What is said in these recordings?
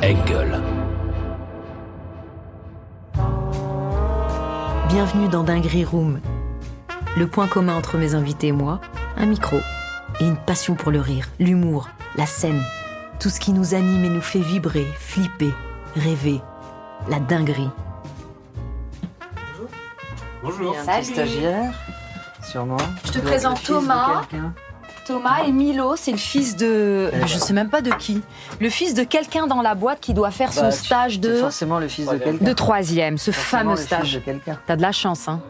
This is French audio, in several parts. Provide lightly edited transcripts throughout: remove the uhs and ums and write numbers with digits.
Engel. Bienvenue dans Dinguerie Room. Le point commun entre mes invités et moi, un micro et une passion pour le rire, l'humour, la scène. Tout ce qui nous anime et nous fait vibrer, flipper, rêver. La dinguerie. Bonjour. Salut. Stagiaire sur moi. Je te présente Thomas. Thomas et Milo, c'est le fils de... Je sais même pas de qui. Le fils de quelqu'un dans la boîte qui doit faire son stage de... C'est forcément le fils de quelqu'un. De troisième, ce fameux le fils stage. de quelqu'un. T'as de la chance, hein.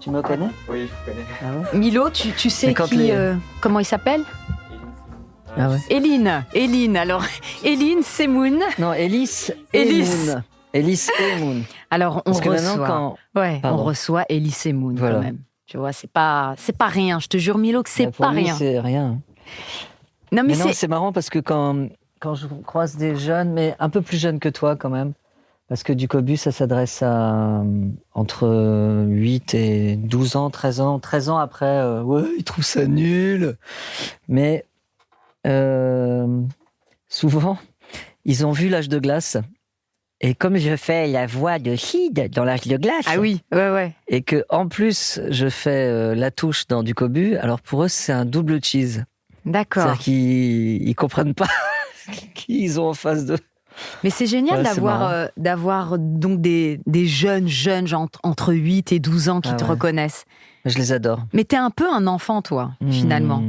Tu me connais? Oui, je vous connais. Ah ouais? Milo, tu sais qui... comment il s'appelle? Ah ouais. Éline, alors Éline Semoun. Non, Élise Élise. et Moon. Élise et Moon. Alors on Parce que reçoit... maintenant, Ouais, Pardon. on reçoit Élise Semoun Voilà. quand même. Tu vois, c'est pas rien. Je te jure, Milo, que c'est pour pas lui, rien. c'est rien. Non, mais Mais non, c'est marrant parce que quand je croise des jeunes, mais un peu plus jeunes que toi quand même, parce que du Cobu, ça s'adresse à entre 8 et 12 ans, 13 ans. 13 ans après, ouais, ils trouvent ça nul. Mais souvent, ils ont vu L'Âge de glace. Et comme je fais la voix de Sid dans L'Âge de glace, Ah oui, ouais. et que en plus je fais la touche dans du Cobu, alors pour eux c'est un double cheese. D'accord. C'est-à-dire qu'ils comprennent pas qui ils ont en face d'eux. Mais c'est génial Ouais, c'est d'avoir donc des jeunes entre 8 et 12 ans qui te ouais. reconnaissent. Je les adore. Mais t'es un peu un enfant, toi, finalement.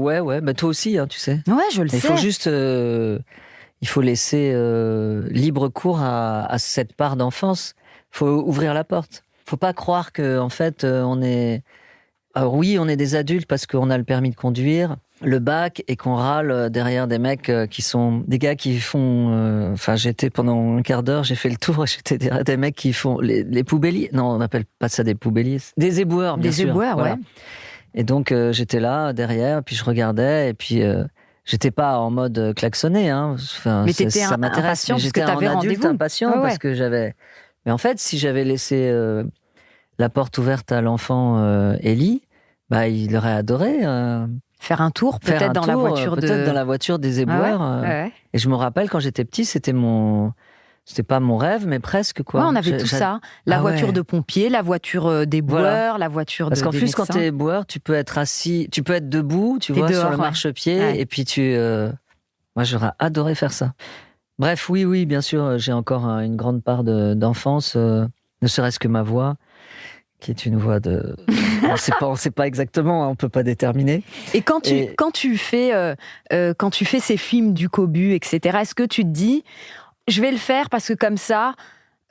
Ouais, bah toi aussi, hein, tu sais. Ouais, je le sais. Il faut juste, il faut laisser libre cours à cette part d'enfance. Il faut ouvrir la porte. Il faut pas croire que en fait on est. Alors oui, on est des adultes parce qu'on a le permis de conduire, le bac, et qu'on râle derrière des mecs qui sont des gars qui font. Enfin, j'étais pendant un quart d'heure, j'ai fait le tour, j'étais derrière des mecs qui font les poubelliers. Non, on n'appelle pas ça des poubelliers, des éboueurs, bien sûr. Des éboueurs, voilà. ouais. Et donc j'étais là derrière, puis je regardais, et puis j'étais pas en mode klaxonné, hein. Enfin, Mais t'étais ça m'intéresse, impatient mais parce que j'étais t'avais un adulte rendez-vous. impatient Ouais, ouais. parce que j'avais. Mais en fait, si j'avais laissé la porte ouverte à l'enfant Ellie, bah il aurait adoré. Faire un tour, peut-être dans la voiture peut-être dans la voiture des éboueurs. Ouais. Et je me rappelle quand j'étais petit, c'était pas mon rêve, mais presque quoi. Ouais, on avait tout ça. La voiture de pompier, la voiture d'éboueur, la voiture Parce de. qu'en des plus, quand médecins. t'es éboueur, tu peux être assis, tu peux être debout, tu T'es vois, dehors, sur le ouais. marchepied, Ouais. et puis moi, j'aurais adoré faire ça. Bref, oui, bien sûr, j'ai encore une grande part d'enfance, ne serait-ce que ma voix, qui est une voix de. on sait pas exactement, hein, on peut pas déterminer. Et quand tu fais ces films du Cobu, etc., est-ce que tu te dis, je vais le faire parce que comme ça,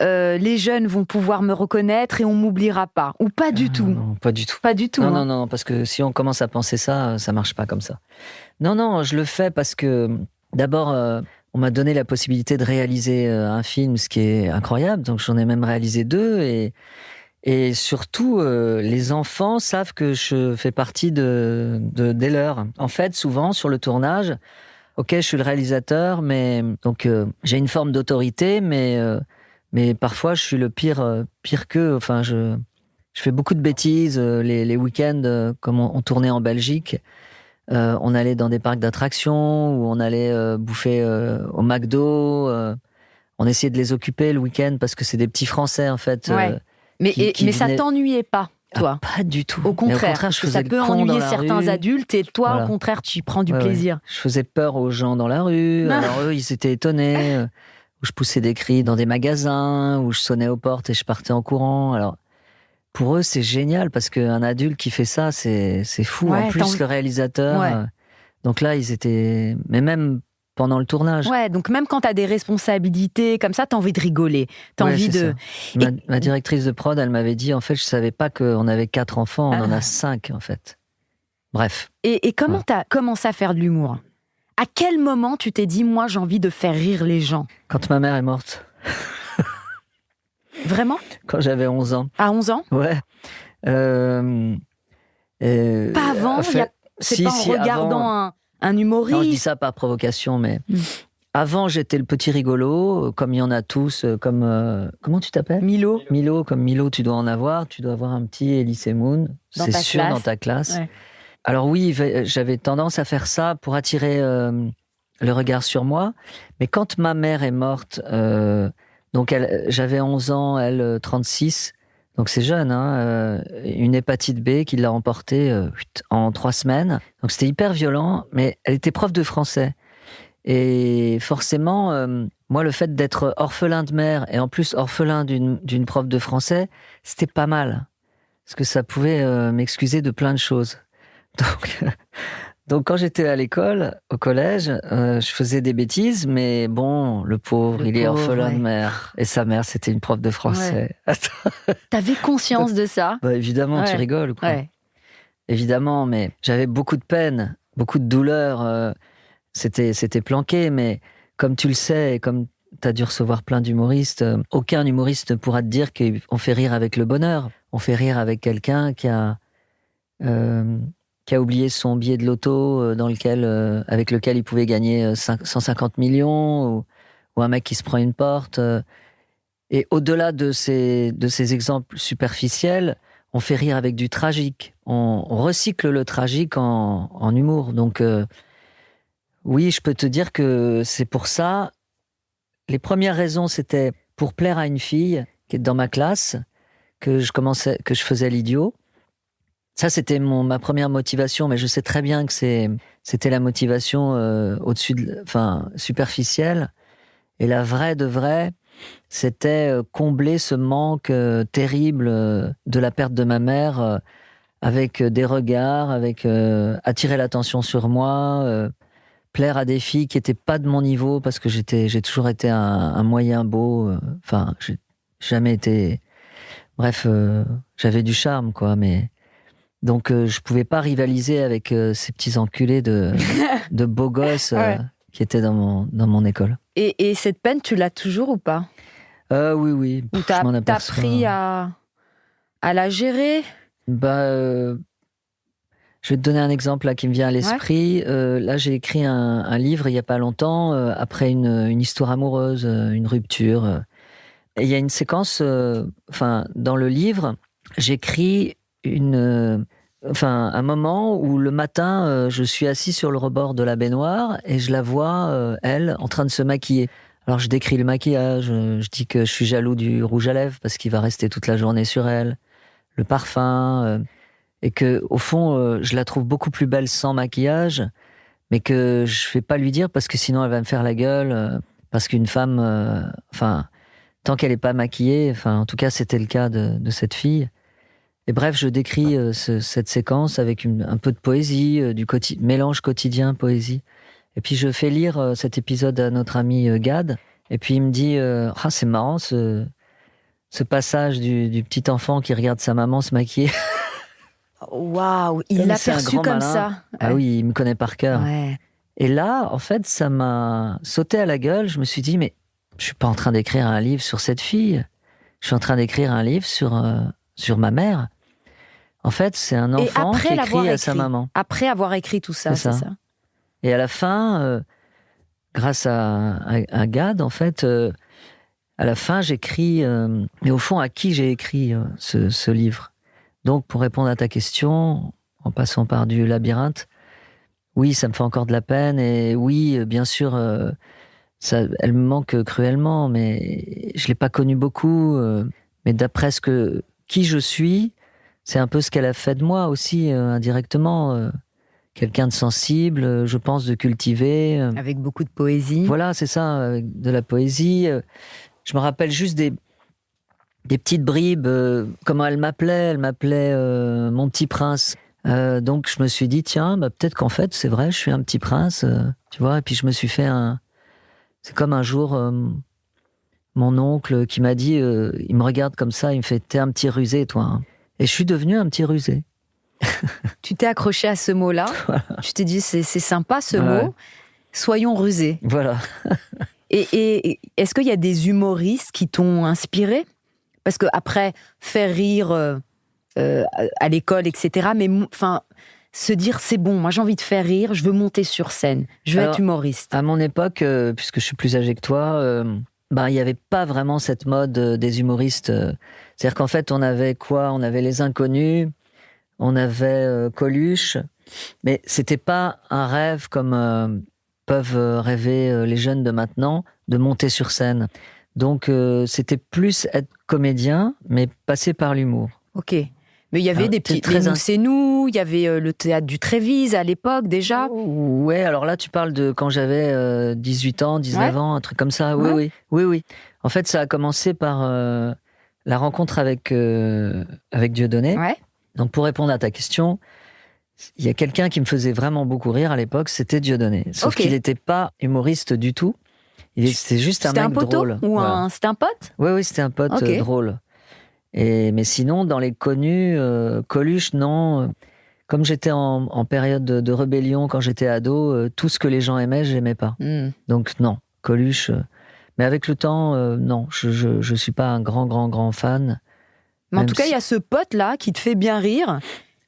les jeunes vont pouvoir me reconnaître et on m'oubliera pas, ou pas du tout? Non, pas du tout. Pas du tout. hein. Non, parce que si on commence à penser ça, ça marche pas comme ça. Non, je le fais parce que d'abord, on m'a donné la possibilité de réaliser un film, ce qui est incroyable. Donc j'en ai même réalisé 2 et surtout, les enfants savent que je fais partie des leurs. En fait, souvent sur le tournage, ok, je suis le réalisateur, mais donc j'ai une forme d'autorité, mais parfois je suis le pire qu'eux. Enfin, je fais beaucoup de bêtises. Les week-ends, comme on tournait en Belgique, on allait dans des parcs d'attractions où on allait bouffer au McDo. On essayait de les occuper le week-end parce que c'est des petits Français en fait. Ouais. Mais ça venaient- t'ennuyait pas, toi? Pas du tout. Au contraire, Mais parce je que faisais ça le peut con dans ennuyer la certains rue. adultes et toi, Voilà. au contraire, tu y prends du Ouais, plaisir. Je faisais peur aux gens dans la rue. Alors eux, ils étaient étonnés. Où je poussais des cris dans des magasins, où je sonnais aux portes et je partais en courant. Alors, pour eux, c'est génial parce qu'un adulte qui fait ça, c'est fou. Ouais, en plus, le réalisateur. Ouais. Donc là, ils étaient. Mais même pendant le tournage. Ouais, donc même quand t'as des responsabilités comme ça, t'as envie de rigoler. T'as Ouais, envie c'est de. ça. Ma directrice de prod, elle m'avait dit, en fait, je savais pas qu'on avait 4 enfants, on en a 5, en fait. Bref. Et comment t'as commencé à faire de l'humour? À quel moment tu t'es dit, moi, j'ai envie de faire rire les gens? Quand ma mère est morte, Vraiment? quand j'avais 11 ans. À 11 ans? Ouais. Pas avant? C'est pas en regardant avant. un humoriste? Non, je dis ça par provocation, mais avant, j'étais le petit rigolo, comme il y en a tous, comme... comment tu t'appelles? Milo? Milo, comme Milo, tu dois en avoir. Tu dois avoir un petit Elise Moon, Dans c'est ta sûr, classe. dans ta classe. Ouais. Alors oui, j'avais tendance à faire ça pour attirer le regard sur moi. Mais quand ma mère est morte, donc j'avais 11 ans, elle 36, donc c'est jeune, hein, une hépatite B qui l'a emportée en 3 semaines. Donc c'était hyper violent, mais elle était prof de français. Et forcément, moi, le fait d'être orphelin de mère et en plus orphelin d'une prof de français, c'était pas mal. Parce que ça pouvait m'excuser de plein de choses. Donc quand j'étais à l'école, au collège, je faisais des bêtises, mais bon, le pauvre, il est orphelin de mère. Et sa mère, c'était une prof de français. Ouais. T'avais conscience de ça? Bah, évidemment, tu rigoles, quoi. Ouais. Évidemment, mais j'avais beaucoup de peine, beaucoup de douleur. C'était planqué, mais comme tu le sais, et comme tu as dû recevoir plein d'humoristes, aucun humoriste ne pourra te dire qu'on fait rire avec le bonheur. On fait rire avec quelqu'un qui a oublié son billet de loto avec lequel il pouvait gagner 150 millions, ou un mec qui se prend une porte. Et au-delà de ces exemples superficiels, on fait rire avec du tragique. On recycle le tragique en humour. Donc, oui, je peux te dire que c'est pour ça. Les premières raisons, c'était pour plaire à une fille qui est dans ma classe, que je faisais l'idiot. Ça, c'était ma première motivation, mais je sais très bien que c'était la motivation superficielle. Et la vraie de vraie, c'était combler ce manque terrible de la perte de ma mère avec des regards, avec attirer l'attention sur moi, plaire à des filles qui n'étaient pas de mon niveau, parce que j'ai toujours été un moyen beau. J'ai jamais été... Bref, j'avais du charme, quoi, mais... Donc, je pouvais pas rivaliser avec ces petits enculés de beaux gosses qui étaient dans mon école. Et cette peine, tu l'as toujours ou pas? Oui. Ou t'as appris à la gérer? Je vais te donner un exemple là qui me vient à l'esprit. Là, j'ai écrit un livre il y a pas longtemps après une histoire amoureuse, une rupture. Et il y a une séquence, dans le livre, j'écris un moment où le matin, je suis assis sur le rebord de la baignoire et je la vois, elle, en train de se maquiller. Alors je décris le maquillage, je dis que je suis jaloux du rouge à lèvres parce qu'il va rester toute la journée sur elle, le parfum, et que au fond, je la trouve beaucoup plus belle sans maquillage, mais que je vais pas lui dire parce que sinon elle va me faire la gueule, parce qu'une femme, tant qu'elle est pas maquillée, en tout cas c'était le cas de cette fille. Et bref, je décris cette séquence avec un peu de poésie, mélange quotidien-poésie. Et puis je fais lire cet épisode à notre ami Gad. Et puis il me dit c'est marrant ce passage du petit enfant qui regarde sa maman se maquiller. Waouh, il l'a perçu comme malin. Ça. Ah oui, il me connaît par cœur. Ouais. Et là, en fait, ça m'a sauté à la gueule. Je me suis dit, mais je suis pas en train d'écrire un livre sur cette fille. Je suis en train d'écrire un livre sur ma mère. En fait, c'est un enfant qui écrit à sa maman. Après avoir écrit tout ça, c'est ça. Et à la fin, grâce à Gad, en fait, à la fin, j'écris... mais au fond, à qui j'ai écrit ce livre? Donc, pour répondre à ta question, en passant par du labyrinthe, oui, ça me fait encore de la peine. Et oui, bien sûr, elle me manque cruellement, mais je ne l'ai pas connue beaucoup. Mais d'après qui je suis... C'est un peu ce qu'elle a fait de moi aussi, indirectement. Quelqu'un de sensible, je pense, de cultivé. Avec beaucoup de poésie. Voilà, c'est ça, avec de la poésie. Je me rappelle juste des petites bribes, comment elle m'appelait mon petit prince. Donc je me suis dit, tiens, peut-être qu'en fait, c'est vrai, je suis un petit prince, tu vois. Et puis je me suis fait c'est comme un jour... mon oncle qui m'a dit, il me regarde comme ça, il me fait, t'es un petit rusé, toi, hein. Et je suis devenu un petit rusé. Tu t'es accroché à ce mot-là. Voilà. Tu t'es dit, c'est sympa ce mot. Soyons rusés. Voilà. Et est-ce qu'il y a des humoristes qui t'ont inspiré? Parce qu'après, faire rire à l'école, etc., mais se dire, c'est bon, moi j'ai envie de faire rire, je veux monter sur scène, je veux être humoriste. À mon époque, puisque je suis plus âgé que toi... il n'y avait pas vraiment cette mode des humoristes. C'est-à-dire qu'en fait, on avait quoi? On avait les Inconnus, on avait Coluche, mais c'était pas un rêve comme peuvent rêver les jeunes de maintenant de monter sur scène. Donc c'était plus être comédien, mais passer par l'humour. Ok. Mais il y avait des petits... Nous, c'est nous, il y avait le théâtre du Trévise à l'époque déjà. Ouais, alors là tu parles de quand j'avais 18 ans, 19 ans, un truc comme ça. Oui. En fait, ça a commencé par la rencontre avec Dieudonné. Ouais. Donc pour répondre à ta question, il y a quelqu'un qui me faisait vraiment beaucoup rire à l'époque, c'était Dieudonné. Sauf qu'il n'était pas humoriste du tout. C'était juste un mec drôle. C'était un pote ? Oui, c'était un pote drôle. Mais sinon, dans les connus, Coluche, non. Comme j'étais en période de rébellion quand j'étais ado, tout ce que les gens aimaient, j'aimais pas. Donc non, Coluche. Mais avec le temps, non, je suis pas un grand fan. Mais en tout cas, il y a ce pote-là qui te fait bien rire.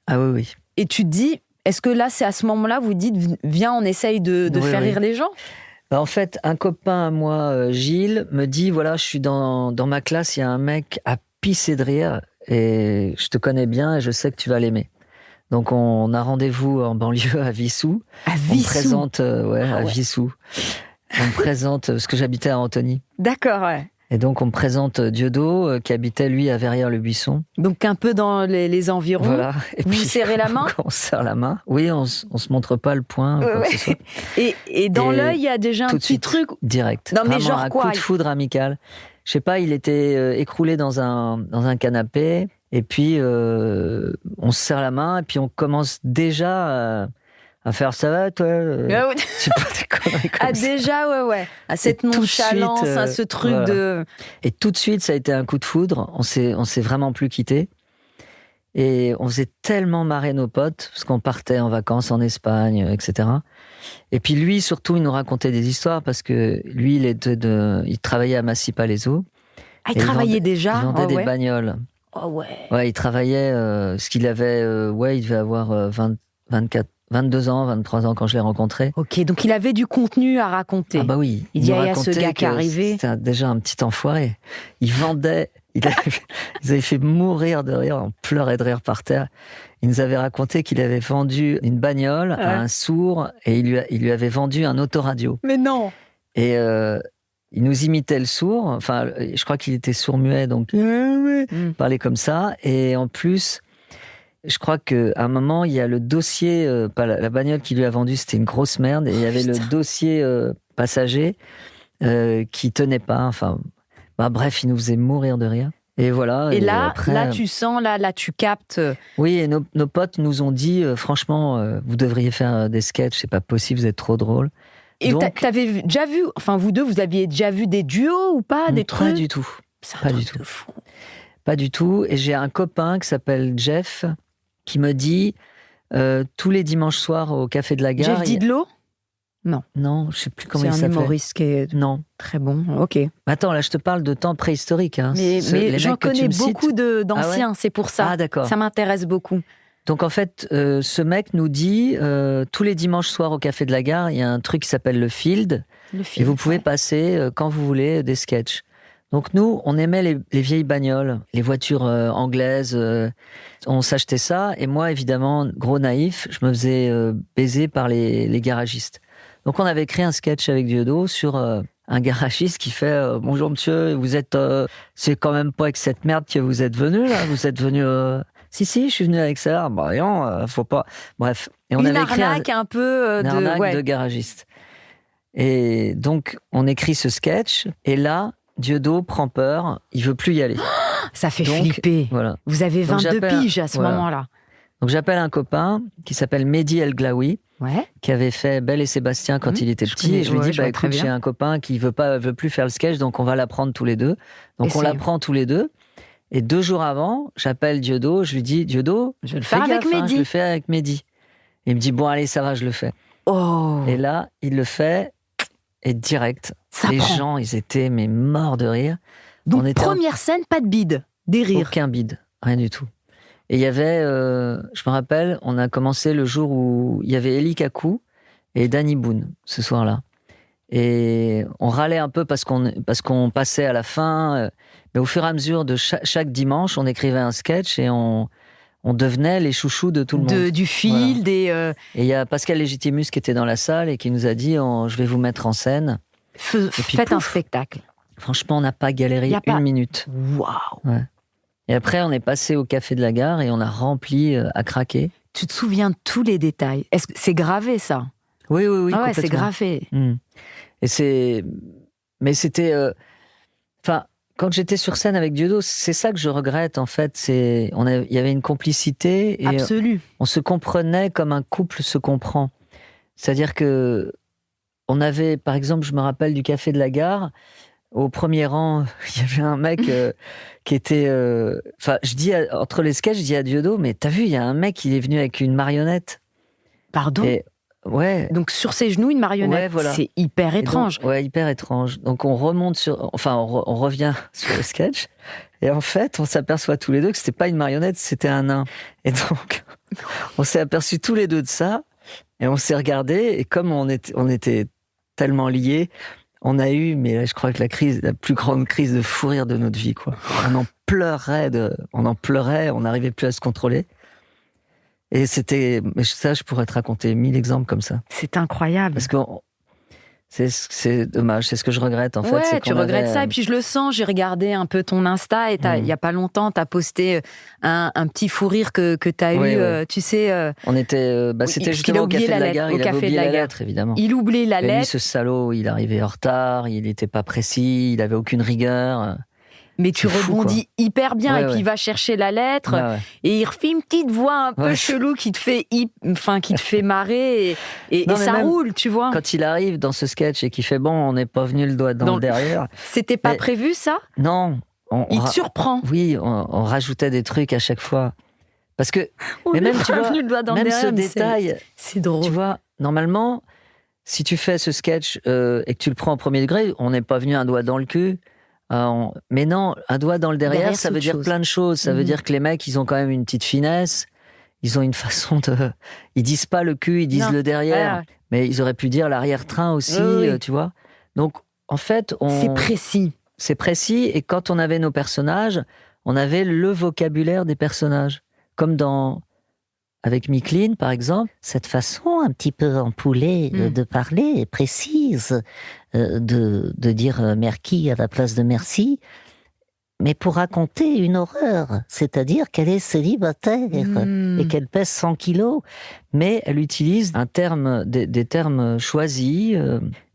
Ah oui. Et tu te dis, est-ce que là, c'est à ce moment-là, vous dites, viens, on essaye de faire rire les gens ? En fait, un copain à moi, Gilles, me dit, voilà, je suis dans ma classe, il y a un mec à pisser de rire, et je te connais bien, et je sais que tu vas l'aimer. Donc, on a rendez-vous en banlieue à Vissou. À Vissou ? On me présente, à Vissou. On me présente, parce que j'habitais à Antony. D'accord, ouais. Et donc, on me présente Dieudo, qui habitait, lui, à Verrières-le-Buisson. Donc, un peu dans les environs. Voilà. Et vous puis, serrez la main ? On serre la main. Oui, on se montre pas le poing, quoi que ce soit. Et dans l'œil, il y a déjà un petit truc. Direct. Non, mais vraiment, genre un quoi ? Coup de foudre amical. Je sais pas, il était écroulé dans un canapé. Et puis, on se serre la main. Et puis, on commence déjà à faire ça va, toi c'est pas des conneries comme ça. Déjà, ouais. À cette nonchalance, à ce truc de... Et tout de suite, ça a été un coup de foudre. On s'est vraiment plus quittés. Et on faisait tellement marrer nos potes, parce qu'on partait en vacances en Espagne, etc. Et puis lui, surtout, il nous racontait des histoires, parce que lui, il travaillait à Massy-Palaiseau. Ah, il travaillait déjà ? Il vendait des bagnoles. Oh ouais. Ouais, il travaillait, ce qu'il avait, il devait avoir 22 ans, 23 ans quand je l'ai rencontré. Ok, donc il avait du contenu à raconter. Ah bah oui. Il y a ce gars qui est arrivé. C'était déjà un petit enfoiré. Il vendait... Ils avaient fait mourir de rire, on pleurait de rire par terre. Il nous avait raconté qu'il avait vendu une bagnole à un sourd et il lui avait vendu un autoradio. Mais non. Et il nous imitait le sourd. Enfin, je crois qu'il était sourd-muet, donc il parlait comme ça. Et en plus, je crois qu'à un moment, il y a le dossier, pas la bagnole qu'il lui a vendue, c'était une grosse merde. Et il y avait le dossier passager qui tenait pas. Enfin... bref, il nous faisait mourir de rire. Et voilà. Et là, après, là tu sens, là, tu captes. Oui, et nos potes nous ont dit, franchement, vous devriez faire des sketchs, c'est pas possible, vous êtes trop drôles. Et donc, t'avais déjà vu, enfin vous deux, vous aviez déjà vu des duos ou pas, des trucs ? Pas du tout. Pas du tout. Pas du tout. Et j'ai un copain qui s'appelle Jeff, qui me dit, tous les dimanches soirs au Café de la Gare... Jeff Didlot ? Non, je sais plus comment il s'appelle. C'est un humoriste qui est très bon. Ok. Attends, là, je te parle de temps préhistorique. Hein. Mais j'en connais beaucoup d'anciens, c'est pour ça. Ah, d'accord. Ça m'intéresse beaucoup. Donc, en fait, ce mec nous dit, tous les dimanches soirs au Café de la Gare, il y a un truc qui s'appelle le Field. Et vous pouvez passer, quand vous voulez, des sketchs. Donc, nous, on aimait les vieilles bagnoles, les voitures anglaises. On s'achetait ça. Et moi, évidemment, gros naïf, je me faisais baiser par les garagistes. Donc, on avait créé un sketch avec Dieudo sur un garagiste qui fait « Bonjour monsieur, vous êtes... c'est quand même pas avec cette merde que vous êtes venu, là. Vous êtes venu... Si, je suis venu avec ça. Bah non, faut pas... » Bref. Et on avait créé un peu une arnaque de garagiste. Et donc, on écrit ce sketch. Et là, Dieudo prend peur. Il veut plus y aller. Ça fait flipper. Voilà. Vous avez 22 piges à ce moment-là. Donc, j'appelle un copain qui s'appelle Mehdi El Glaoui. Ouais. Qui avait fait Belle et Sébastien quand il était petit. Et je lui dis, écoute, j'ai un copain qui veut plus faire le sketch, donc on va l'apprendre tous les deux. Donc on l'apprend tous les deux. Et 2 jours avant, j'appelle Dieudo, je lui dis, Dieudo, je vais le faire avec Mehdi. Je le fais avec Mehdi. Et il me dit, bon, allez, ça va, je le fais. Oh. Et là, il le fait, et direct, les gens, ils étaient morts de rire. Donc, première scène, pas de bide, des rires. Aucun bide, rien du tout. Et il y avait, je me rappelle, on a commencé le jour où il y avait Elie Kakou et Danny Boone, ce soir-là. Et on râlait un peu parce qu'on passait à la fin. Mais au fur et à mesure de chaque dimanche, on écrivait un sketch et on on devenait les chouchous de tout le monde. Du fil, voilà. Et il y a Pascal Légitimus qui était dans la salle et qui nous a dit je vais vous mettre en scène. Faites un spectacle. Franchement, on n'a pas galéré une minute. Waouh. Ouais. Et après, on est passé au Café de la Gare et on a rempli à craquer. Tu te souviens de tous les détails? Est-ce que c'est gravé, ça? Oui, Ah ouais, c'est gravé. Mais c'était... quand j'étais sur scène avec Dieudo, c'est ça que je regrette, en fait. Il y avait une complicité. Et absolue. On se comprenait comme un couple se comprend. C'est-à-dire que on avait, par exemple, je me rappelle du Café de la Gare, au premier rang, il y avait un mec qui était... entre les sketchs, je dis à Dieudo, mais t'as vu, il y a un mec, il est venu avec une marionnette. Pardon? Ouais. Donc sur ses genoux, une marionnette. Ouais, voilà. C'est hyper étrange. Hyper étrange. Donc on remonte on revient sur le sketch. Et en fait, on s'aperçoit tous les deux que c'était pas une marionnette, c'était un nain. Et donc, on s'est aperçus tous les deux de ça. Et on s'est regardés. Et comme on était tellement liés, on a eu, mais là, je crois que la plus grande crise de fou rire de notre vie, quoi. On en pleurait, on n'arrivait plus à se contrôler. Et mais ça, je pourrais te raconter 1000 exemples comme ça. C'est incroyable. Parce que c'est dommage, c'est ce que je regrette en fait. Ouais, tu regrettes ça. Et puis je le sens, j'ai regardé un peu ton Insta et il y a pas longtemps, tu as posté un petit fou rire que tu as eu, tu sais. On était, c'était justement au Café de la Gare, il avait oublié la lettre, évidemment. Il oubliait la lettre. Lui, ce salaud, il arrivait en retard, il n'était pas précis, il avait aucune rigueur. Mais tu rebondis hyper bien, et puis il va chercher la lettre, et il refait une petite voix un peu chelou qui te fait marrer, et ça roule, tu vois. Quand il arrive dans ce sketch et qu'il fait on n'est pas venu le doigt dans le derrière. C'était pas prévu, ça? Non. Il te surprend. Oui, on rajoutait des trucs à chaque fois. Parce que, mais même, tu vois, le doigt dans même derrière, ce détail, c'est drôle. Tu vois, normalement, si tu fais ce sketch et que tu le prends au premier degré, on n'est pas venu un doigt dans le cul. Mais non, un doigt dans le derrière, ça veut dire plein de choses. Ça veut dire que les mecs, ils ont quand même une petite finesse. Ils ont une façon de... Ils disent pas le cul, ils disent le derrière. Mais ils auraient pu dire l'arrière-train aussi, tu vois. Donc, en fait... C'est précis. C'est précis. Et quand on avait nos personnages, on avait le vocabulaire des personnages. Comme avec Micheline, par exemple. Cette façon un petit peu empoulée de parler est précise, de dire merci à la place de merci, mais pour raconter une horreur, c'est-à-dire qu'elle est célibataire et qu'elle pèse 100 kilos. Mais elle utilise des termes choisis.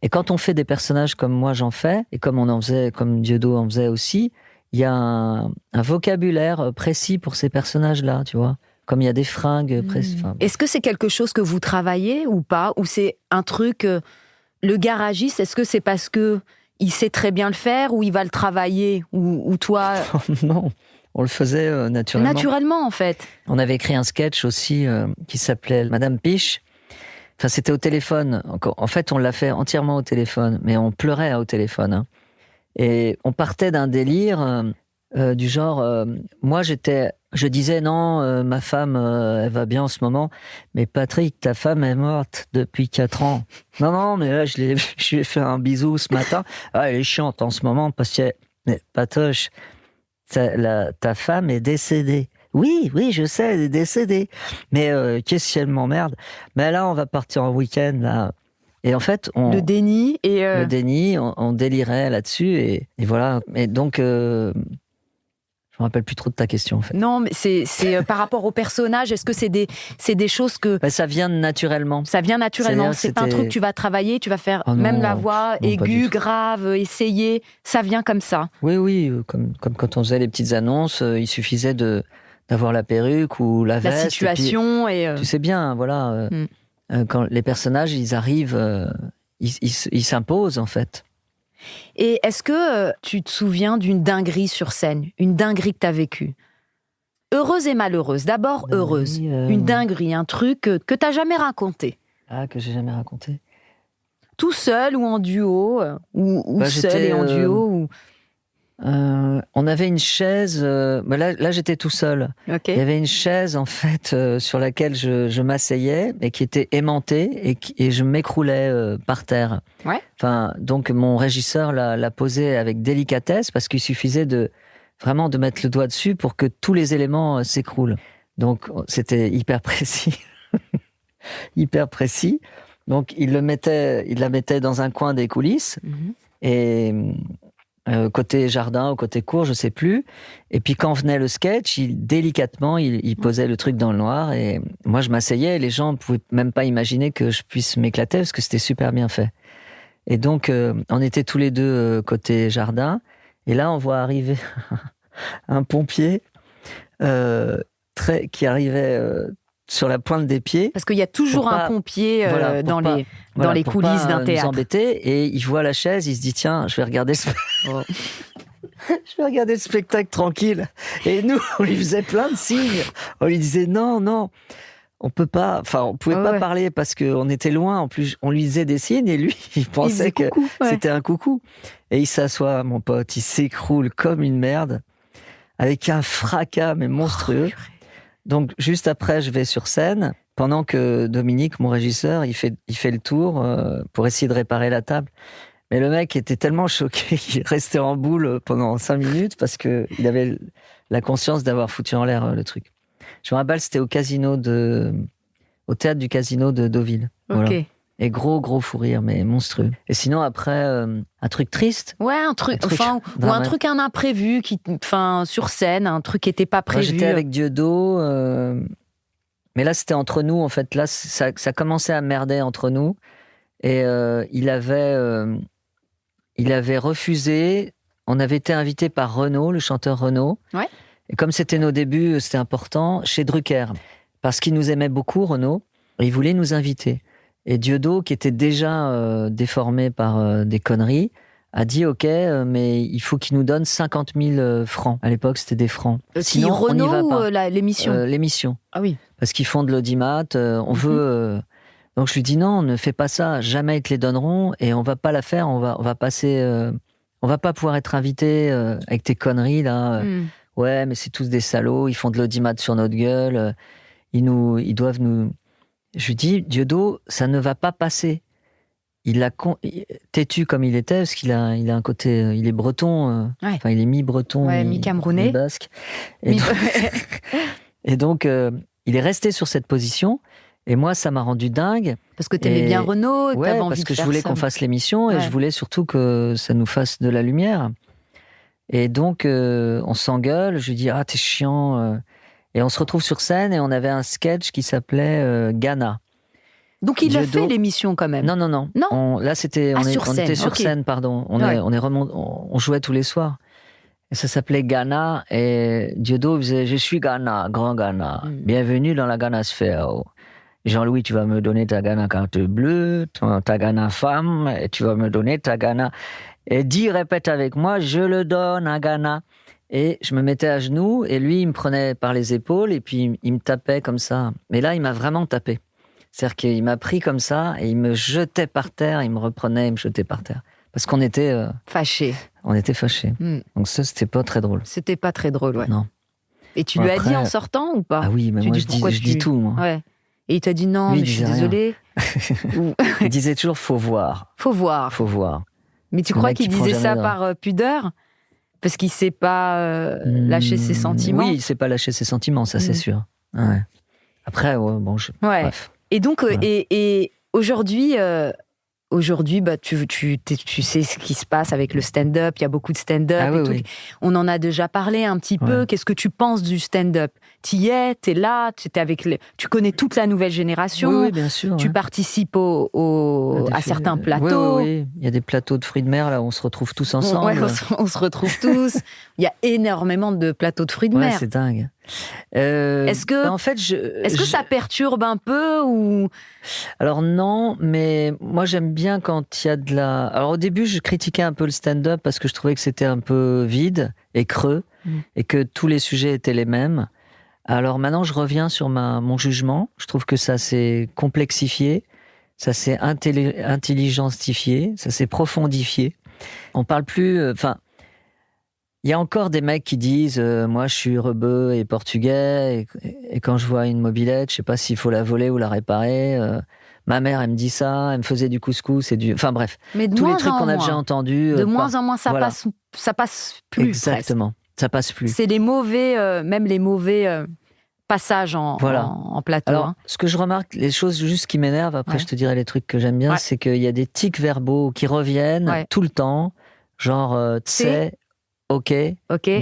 Et quand on fait des personnages comme moi j'en fais, et comme Dieudo en faisait aussi, il y a un vocabulaire précis pour ces personnages-là, tu vois. Comme il y a des fringues. Est-ce que c'est quelque chose que vous travaillez ou pas? Ou c'est un truc... le garagiste, est-ce que c'est parce que il sait très bien le faire ou il va le travailler? Ou toi... Non, on le faisait naturellement. Naturellement, en fait. On avait écrit un sketch aussi qui s'appelait Madame Piche. Enfin, c'était au téléphone. En fait, on l'a fait entièrement au téléphone. Mais on pleurait au téléphone. Hein. Et on partait d'un délire du genre... moi, je disais non, ma femme, elle va bien en ce moment, mais Patrick, ta femme est morte depuis 4 ans. Non, mais là, je lui ai fait un bisou ce matin. Elle est chiante en ce moment parce que, mais Patoche, ta femme est décédée. Oui, je sais, elle est décédée. Mais qu'est-ce si elle m'emmerde? Mais là, on va partir en week-end, là. Et en fait, le déni, on délirait là-dessus, et voilà. Et donc... Je me rappelle plus trop de ta question, en fait. Non, mais c'est par rapport au personnage, est-ce que c'est des choses que... Ça vient naturellement. Ça vient naturellement. C'est pas un truc que tu vas travailler, tu vas faire même la voix aiguë, grave, essayer. Ça vient comme ça. Oui, comme quand on faisait les petites annonces, il suffisait d'avoir la perruque ou la veste. La situation et... Tu sais bien, voilà, quand les personnages, ils arrivent, ils s'imposent, en fait. Et est-ce que tu te souviens d'une dinguerie sur scène? Une dinguerie que tu as vécue? Heureuse et malheureuse. D'abord, heureuse. Une dinguerie, un truc que tu n'as jamais raconté. Ah, que j'ai jamais raconté. Tout seul ou en duo? Ou seul et en duo on avait une chaise... là, j'étais tout seul. Okay. Il y avait une chaise, en fait, sur laquelle je m'asseyais, et qui était aimantée, et je m'écroulais par terre. Ouais. Enfin, donc, mon régisseur l'a posée avec délicatesse, parce qu'il suffisait vraiment de mettre le doigt dessus pour que tous les éléments s'écroulent. Donc, c'était hyper précis. Hyper précis. Donc, il la mettait dans un coin des coulisses. Et côté jardin ou côté cour, je sais plus. Et puis, quand venait le sketch, délicatement, il posait le truc dans le noir. Et moi, je m'asseyais et les gens ne pouvaient même pas imaginer que je puisse m'éclater parce que c'était super bien fait. Et donc, on était tous les deux côté jardin. Et là, on voit arriver un pompier qui arrivait sur la pointe des pieds. Parce qu'il y a toujours un pompier dans les coulisses d'un théâtre. Nous embêter, et il voit la chaise, il se dit tiens, je vais regarder je vais regarder le spectacle tranquille. Et nous, on lui faisait plein de signes. On lui disait non, on peut pas, enfin, on pouvait pas parler parce qu'on était loin. En plus, on lui disait des signes et lui, il pensait que c'était un coucou. Et il s'assoit, mon pote, il s'écroule comme une merde, avec un fracas mais monstrueux. Donc, juste après, je vais sur scène, pendant que Dominique, mon régisseur, il fait le tour pour essayer de réparer la table. Mais le mec était tellement choqué qu'il restait en boule pendant 5 minutes parce qu'il avait la conscience d'avoir foutu en l'air le truc. Je me rappelle, c'était au théâtre du Casino de Deauville. Ok. Voilà. Et gros fou rire, mais monstrueux. Et sinon, après, un truc triste. Ouais, un truc un imprévu, sur scène, un truc qui n'était pas prévu. Moi, j'étais avec Dieudo, mais là, c'était entre nous, en fait. Là, ça commençait à merder entre nous. Et il avait refusé. On avait été invité par Renaud, le chanteur Renaud. Ouais. Et comme c'était nos débuts, c'était important, chez Drucker. Parce qu'il nous aimait beaucoup, Renaud, et il voulait nous inviter. Et Dieudo, qui était déjà déformé par des conneries, a dit ok, mais il faut qu'il nous donne 50 000 francs. À l'époque, c'était des francs. Sinon, Renaud, on y va pas. Ou l'émission L'émission. Ah oui. Parce qu'ils font de l'audimat, on veut... Donc je lui dis non, ne fais pas ça, jamais ils te les donneront et on va pas la faire, on va passer... on va pas pouvoir être invité avec tes conneries là. Ouais, mais c'est tous des salauds, ils font de l'audimat sur notre gueule, ils doivent nous... Je lui dis, Dieudo, ça ne va pas passer. Têtu comme il était, parce qu'il a un côté... il est breton, enfin il est mi-breton, mi-camerounais. Mi-basque. Et donc, il est resté sur cette position, et moi, ça m'a rendu dingue. Parce que t'aimais bien Renaud, et que t'avais envie parce de que faire je voulais ça. qu'on fasse l'émission, et je voulais surtout que ça nous fasse de la lumière. Et donc, on s'engueule, je lui dis, ah, t'es chiant... Et on se retrouve sur scène et on avait un sketch qui s'appelait Ghana. Donc il a fait l'émission quand même. Non. Là c'était on était sur scène, pardon. On jouait tous les soirs. Et ça s'appelait Ghana et Dieudo faisait je suis Ghana, grand Ghana. Bienvenue dans la Ghana sphère. Jean-Louis, tu vas me donner ta Ghana carte bleue, ta Ghana femme, et tu vas me donner ta Ghana. Et répète avec moi, je le donne à Ghana. Et je me mettais à genoux, et lui, il me prenait par les épaules, et puis il me tapait comme ça. Mais là, il m'a vraiment tapé. C'est-à-dire qu'il m'a pris comme ça, et il me jetait par terre, il me reprenait, il me jetait par terre. Parce qu'on était... fâchés. On était fâchés. Donc ça, c'était pas très drôle. C'était pas très drôle, ouais. Non. Et tu lui as dit en sortant, ou pas? Ah oui, mais moi, je dis tout, moi. Ouais. Et il t'a dit non, lui, mais je suis désolée. Il disait toujours, faut voir. Faut voir. Faut voir. Mais tu crois qu'il disait ça par pudeur? Parce qu'il ne sait pas lâcher ses sentiments. Oui, il ne sait pas lâcher ses sentiments, ça c'est sûr. Ouais. Après, bref. Et donc, et aujourd'hui, tu sais ce qui se passe avec le stand-up. Il y a beaucoup de stand-up. Ah, oui. On en a déjà parlé un petit peu. Qu'est-ce que tu penses du stand-up? T'y es, t'es là, tu connais toute la nouvelle génération. Oui, bien sûr. Tu participes à certains plateaux. Oui. Il y a des plateaux de fruits de mer, là, où on se retrouve tous ensemble. Ouais, on se retrouve tous. Il y a énormément de plateaux de fruits de mer. Ouais, c'est dingue. Est-ce que ça perturbe un peu ou... Alors non, mais moi j'aime bien quand il y a de la... Alors au début, je critiquais un peu le stand-up parce que je trouvais que c'était un peu vide et creux et que tous les sujets étaient les mêmes. Alors maintenant, je reviens sur mon jugement. Je trouve que ça s'est complexifié, ça s'est intelligentifié, ça s'est profondifié. On parle plus... Il y a encore des mecs qui disent moi je suis rebeu et portugais et quand je vois une mobilette, je sais pas s'il faut la voler ou la réparer. Ma mère elle me dit ça, elle me faisait du couscous et du... Enfin bref, mais tous les trucs qu'on a déjà entendus. De moins en moins ça passe plus. Exactement, presque. Ça passe plus. C'est les mauvais, même les mauvais passage en plateau. Alors, hein. ce que je remarque, les choses juste qui m'énervent, après je te dirai les trucs que j'aime bien, c'est qu'il y a des tics verbaux qui reviennent tout le temps, genre, tu sais, ok,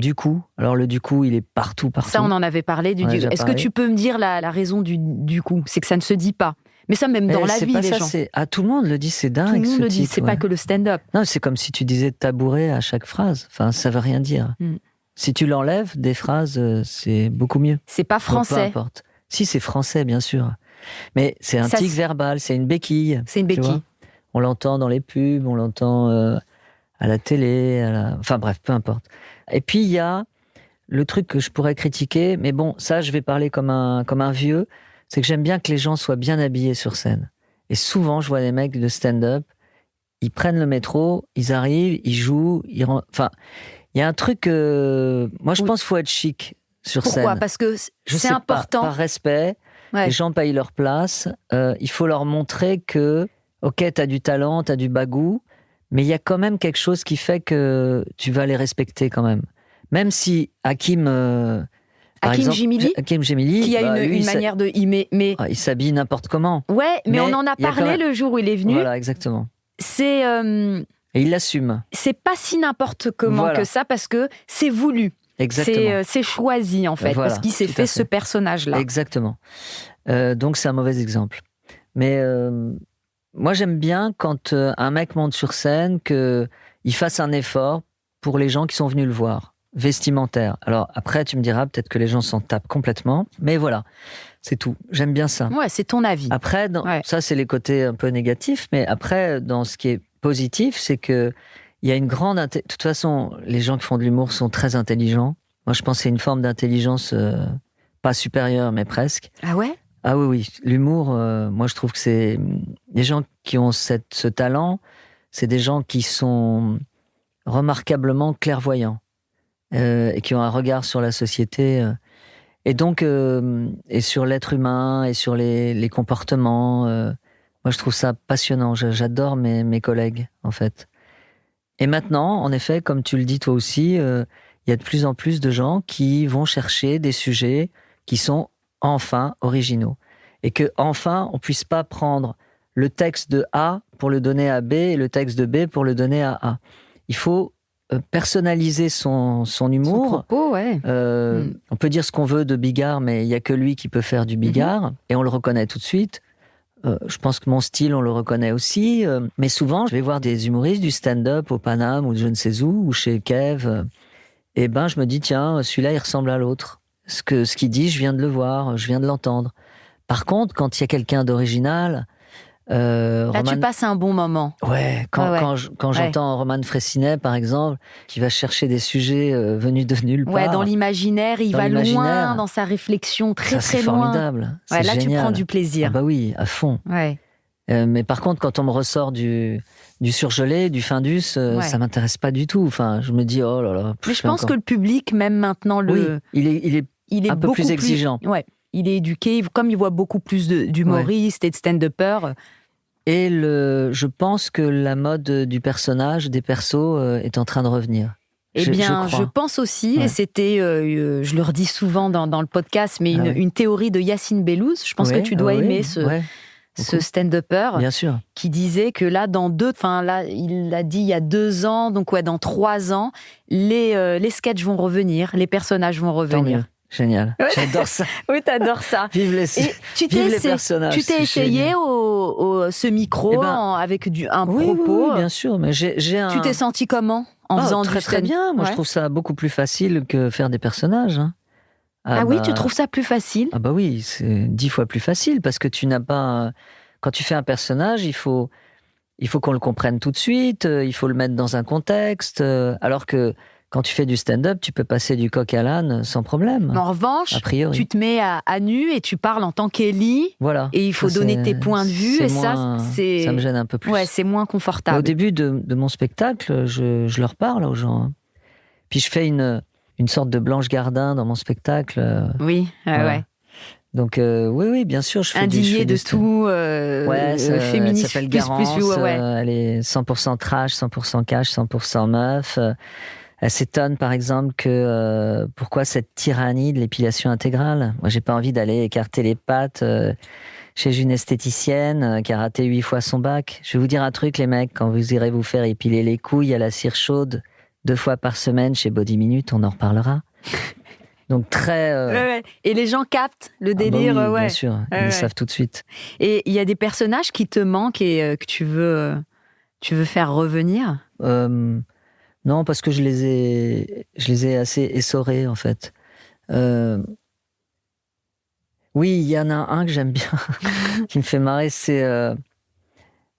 du coup. Alors le du coup, il est partout. Ça, on en avait parlé. Est-ce que tu peux me dire la raison du coup? C'est que ça ne se dit pas. Mais ça, même dans la vie, les gens. Tout le monde le dit, c'est dingue. Tout le monde le dit, c'est pas que le stand-up. Non, c'est comme si tu disais tabouret à chaque phrase. Enfin, ça veut rien dire. Si tu l'enlèves des phrases, c'est beaucoup mieux. C'est pas français. Donc, peu importe. Si, c'est français, bien sûr. Mais c'est un tic verbal, c'est une béquille. C'est une béquille. On l'entend dans les pubs, on l'entend à la télé, enfin bref, peu importe. Et puis, il y a le truc que je pourrais critiquer, mais bon, ça, je vais parler comme un vieux, c'est que j'aime bien que les gens soient bien habillés sur scène. Et souvent, je vois des mecs de stand-up, ils prennent le métro, ils arrivent, ils jouent, enfin, il y a un truc... moi, je pense qu'il faut être chic sur scène. Pourquoi? Parce que c'est important. Par respect, les gens payent leur place, il faut leur montrer que, ok, t'as du talent, t'as du bagou, mais il y a quand même quelque chose qui fait que tu vas les respecter quand même. Même si Hakim Gemili, qui a une manière de... il s'habille n'importe comment. Ouais, mais on en a parlé le jour où il est venu. Voilà, exactement. C'est... Et il l'assume. C'est pas si n'importe comment que ça, parce que c'est voulu. Exactement. C'est choisi, en fait, parce qu'il s'est fait ce personnage-là. Exactement. Donc, c'est un mauvais exemple. Mais moi, j'aime bien quand un mec monte sur scène, qu'il fasse un effort pour les gens qui sont venus le voir. Vestimentaire. Alors, après, tu me diras, peut-être que les gens s'en tapent complètement. Mais voilà, c'est tout. J'aime bien ça. Ouais, c'est ton avis. Après, ça, c'est les côtés un peu négatifs. Mais après, dans ce qui est positif, c'est que il y a une grande... De toute façon, les gens qui font de l'humour sont très intelligents. Moi, je pense que c'est une forme d'intelligence pas supérieure, mais presque. Ah ouais? Ah oui. L'humour, moi, je trouve que c'est... Les gens qui ont ce talent, c'est des gens qui sont remarquablement clairvoyants et qui ont un regard sur la société. Et donc, et sur l'être humain et sur les comportements. Moi, je trouve ça passionnant. J'adore mes collègues, en fait. Et maintenant, en effet, comme tu le dis toi aussi, il y a de plus en plus de gens qui vont chercher des sujets qui sont enfin originaux. Et que enfin, on puisse pas prendre le texte de A pour le donner à B et le texte de B pour le donner à A. Il faut personnaliser son humour. Son propos, ouais. On peut dire ce qu'on veut de Bigard, mais il y a que lui qui peut faire du Bigard, et on le reconnaît tout de suite. Je pense que mon style, on le reconnaît aussi. Mais souvent, je vais voir des humoristes du stand-up au Paname ou je ne sais où, ou chez Kev. Et ben, je me dis, tiens, celui-là, il ressemble à l'autre. Ce qu'il dit, je viens de le voir, je viens de l'entendre. Par contre, quand il y a quelqu'un d'original... Là, tu passes un bon moment. Ouais, quand j'entends Roman Fressinet, par exemple, qui va chercher des sujets venus de nulle part. Ouais, dans l'imaginaire, il va loin dans sa réflexion, très très loin. C'est formidable. Ouais, là, génial. tu prends du plaisir. Ah bah oui, à fond. Ouais. Mais par contre, quand on me ressort du surgelé, du Findus, ça m'intéresse pas du tout. Enfin, je me dis, oh là là. Mais je pense que le public, même maintenant, il est un peu plus exigeant. Ouais. Il est éduqué, comme il voit beaucoup plus d'humoristes et de stand-uppers. Et je pense que la mode du personnage, des persos, est en train de revenir. Eh bien, je pense aussi, et c'était, je le redis souvent dans le podcast, mais une théorie de Yacine Bellouz, je pense que tu dois aimer ce stand-upper, bien sûr, qui disait que là, il l'a dit il y a 2 ans, donc dans 3 ans, les sketchs vont revenir, les personnages vont revenir. Génial, j'adore ça. Oui, t'adores ça. Vive les personnages. Tu t'es essayé ce micro avec un propos. Oui, bien sûr, mais j'ai un... Tu t'es senti comment en faisant du stand-up? Très bien, moi je trouve ça beaucoup plus facile que faire des personnages. Hein. Oui, tu trouves ça plus facile? Ah bah oui, c'est 10 fois plus facile, parce que tu n'as pas... Quand tu fais un personnage, il faut qu'on le comprenne tout de suite, il faut le mettre dans un contexte, alors que quand tu fais du stand-up, tu peux passer du coq à l'âne sans problème. Mais en revanche, a priori, tu te mets à nu et tu parles en tant qu'Ellie. Voilà. Et il faut donner tes points de vue. Et ça me gêne un peu plus. Ouais, c'est moins confortable. Au début de mon spectacle, je leur parle aux gens. Hein. Puis je fais une sorte de Blanche Gardin dans mon spectacle. Oui, voilà. Ouais. Donc oui, bien sûr, je fais indigné de tout, féministe. Elle s'appelle Garance, elle est 100% trash, 100% cash, 100% meuf. Elle s'étonne, par exemple, que pourquoi cette tyrannie de l'épilation intégrale. Moi, j'ai pas envie d'aller écarter les pattes chez une esthéticienne qui a raté 8 fois son bac. Je vais vous dire un truc, les mecs, quand vous irez vous faire épiler les couilles à la cire chaude 2 fois par semaine chez Body Minute, on en reparlera. Donc très... Ouais. Et les gens captent le délire, bah oui, ouais. Bien sûr, ils le savent tout de suite. Et il y a des personnages qui te manquent et que tu veux faire revenir? Non, parce que je les ai assez essorés, en fait. Oui, il y en a un que j'aime bien, qui me fait marrer, c'est...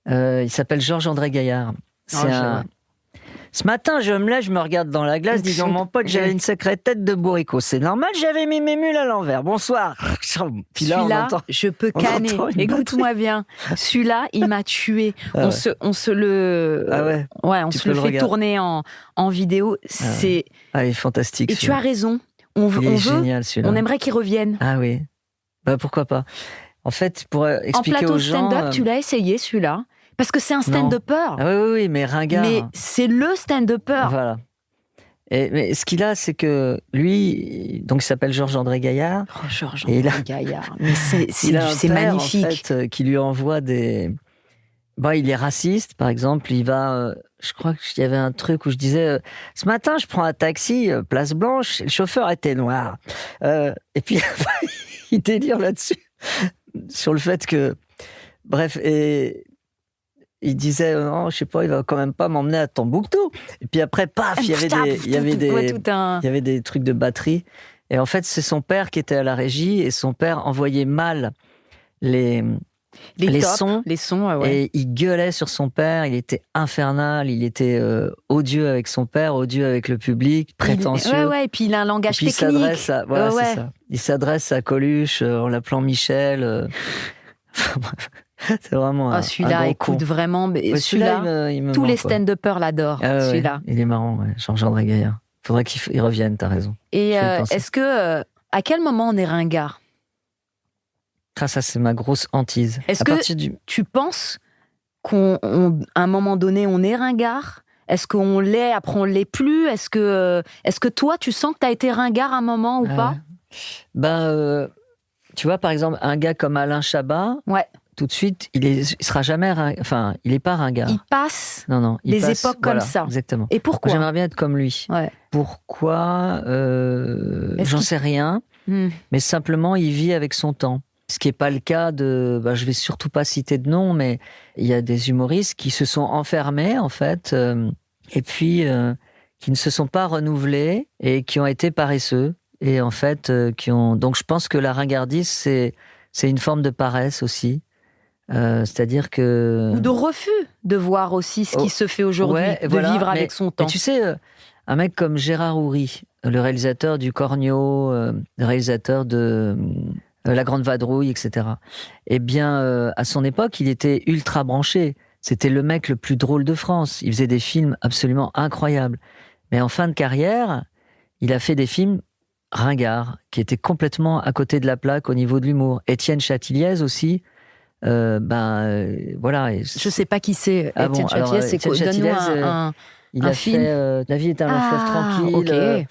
il s'appelle Georges-André Gaillard. Ce matin, je me lève, je me regarde dans la glace, disant mon pote, j'avais une sacrée tête de bourricot. C'est normal, j'avais mis mes mules à l'envers. Bonsoir. Puis là, celui-là, je peux canner. Écoute-moi bien. Celui-là, il m'a tué. Ah on se le, on se le fait tourner en vidéo. C'est. Ah, il est fantastique. Et tu as raison. Il est génial, celui-là. On aimerait qu'il revienne. Ah oui. Bah pourquoi pas. En fait, pour expliquer aux gens. En plateau stand-up, tu l'as essayé celui-là? Parce que c'est un stand-upper. Ah oui, mais ringard. Mais c'est le stand-upper. Voilà. Mais ce qu'il a, c'est que lui, donc il s'appelle Georges-André Gaillard. Oh, Georges-André Gaillard. Mais c'est magnifique. En fait, qui lui envoie des... Bon, il est raciste, par exemple. Il va... je crois qu'il y avait un truc où je disais ce matin, je prends un taxi, place Blanche, le chauffeur était noir. Et puis, il délire là-dessus. Sur le fait que... Bref, et... Il disait, non, je sais pas, il va quand même pas m'emmener à Tombouctou. Et puis après, paf, il y avait des trucs de batterie. Et en fait, c'est son père qui était à la régie et son père envoyait mal les sons. Les sons, ouais. Et il gueulait sur son père, il était infernal, il était odieux avec son père, odieux avec le public, prétentieux. Et puis il a un langage technique. C'est ça. Il s'adresse à Coluche en l'appelant Michel. C'est vraiment celui-là, écoute, vraiment. Celui-là, tous les stand-uppers l'adorent. Celui-là. Il est marrant, Georges-André Gaillard. Faudrait qu'il revienne, t'as raison. Et est-ce que, à quel moment on est ringard? Ça, c'est ma grosse hantise. Est-ce que tu penses qu'à un moment donné, on est ringard? Est-ce qu'on l'est, après on l'est plus? Est-ce que toi, tu sens que t'as été ringard à un moment ou pas? Tu vois, par exemple, un gars comme Alain Chabat, tout de suite, il sera jamais, il est pas ringard. Il passe il passe, époques comme ça. Exactement. Et pourquoi? J'aimerais bien être comme lui. Ouais. Pourquoi j'en sais rien, mais simplement, il vit avec son temps. Ce qui n'est pas le cas de... je vais surtout pas citer de nom, mais il y a des humoristes qui se sont enfermés, en fait, et puis qui ne se sont pas renouvelés et qui ont été paresseux. Et en fait, Donc, je pense que la ringardise, c'est une forme de paresse aussi. C'est-à-dire que... Ou de refus de voir aussi ce qui se fait aujourd'hui, vivre avec son temps. Mais tu sais, un mec comme Gérard Houry, le réalisateur du Cornio, le réalisateur de La Grande Vadrouille, etc. Eh bien, à son époque, il était ultra branché. C'était le mec le plus drôle de France. Il faisait des films absolument incroyables. Mais en fin de carrière, il a fait des films ringards, qui étaient complètement à côté de la plaque au niveau de l'humour. Étienne Châtilliez aussi... voilà. Je sais pas qui c'est. Étienne Châtilliez, c'est quoi? Donne-nous il a film. fait La vie est un long fleuve tranquille. Okay.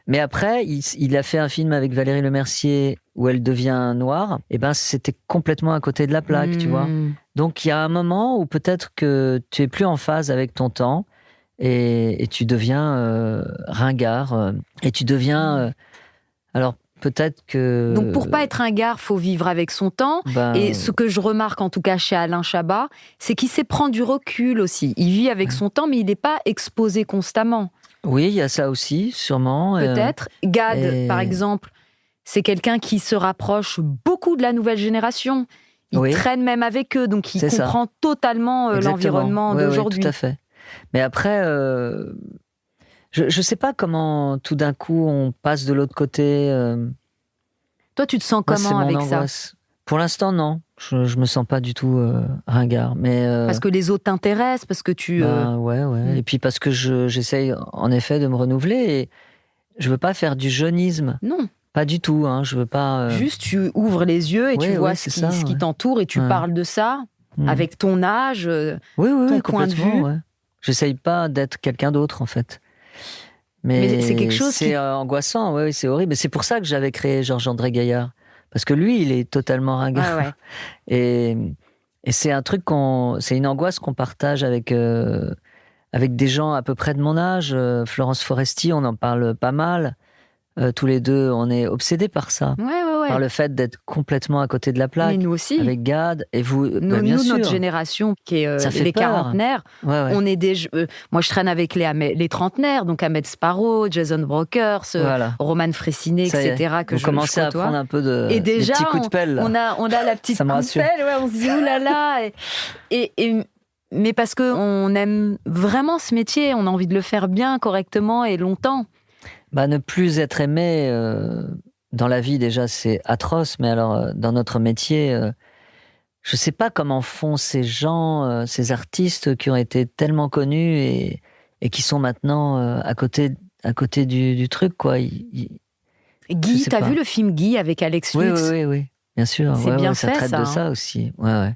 Mais après, il a fait un film avec Valérie Lemercier où elle devient noire. Et c'était complètement à côté de la plaque, tu vois. Donc il y a un moment où peut-être que tu es plus en phase avec ton temps et tu deviens ringard et tu deviens. Alors peut-être que... Donc pour pas être ringard, faut vivre avec son temps. Et ce que je remarque en tout cas chez Alain Chabat, c'est qu'il sait prendre du recul aussi. Il vit avec son temps, mais il n'est pas exposé constamment. Oui, il y a ça aussi, sûrement. Peut-être. Gad, par exemple, c'est quelqu'un qui se rapproche beaucoup de la nouvelle génération. Il traîne même avec eux, donc il comprend totalement l'environnement d'aujourd'hui. Oui, tout à fait. Mais après... Je ne sais pas comment, tout d'un coup, on passe de l'autre côté. Toi, tu te sens comment avec angoisse. Ça? Pour l'instant, non. Je ne me sens pas du tout ringard. Mais, parce que les autres t'intéressent, parce que tu... Ouais. Et puis parce que j'essaye, en effet, de me renouveler. Et je ne veux pas faire du jeunisme. Non. Pas du tout. Je veux pas... Juste, tu ouvres les yeux et tu vois ce qui t'entoure et tu parles de ça avec ton âge, ton point de vue. Ouais. J'essaye pas d'être quelqu'un d'autre, en fait. Mais c'est quelque chose c'est qui... angoissant, oui, c'est horrible. Et c'est pour ça que j'avais créé Georges-André Gaillard. Parce que lui, il est totalement ringard. Ouais, ouais. Et c'est un truc c'est une angoisse qu'on partage avec des gens à peu près de mon âge. Florence Foresti, on en parle pas mal. Tous les deux, on est obsédés par ça. Ouais, ouais, ouais. Par le fait d'être complètement à côté de la Mais plaque. nous aussi. Avec Gad. Et vous, bien Nous, sûr. notre génération, qui est Ça fait les peur. quarantenaires, Ouais, ouais. on est moi, je traîne avec les trentenaires, donc Ahmed Sparrow, Jason Brokers, Voilà. Roman Fressinet, Ça y est. etc. que Vous commencez à prendre un peu Et déjà, des petits coups de pelle. Là. on a la petite Ça me coup de rassure. pelle, ouais, on se dit oulala. Mais parce qu'on aime vraiment ce métier, on a envie de le faire bien, correctement et longtemps. Ne plus être aimé dans la vie, déjà, c'est atroce. Mais alors, dans notre métier, je ne sais pas comment font ces gens, ces artistes qui ont été tellement connus et qui sont maintenant à côté du truc, quoi. Guy, t'as vu le film Guy avec Alex Oui, Lutz? oui, bien sûr. C'est bien ça fait, traite ça, de hein. ça aussi. Ouais.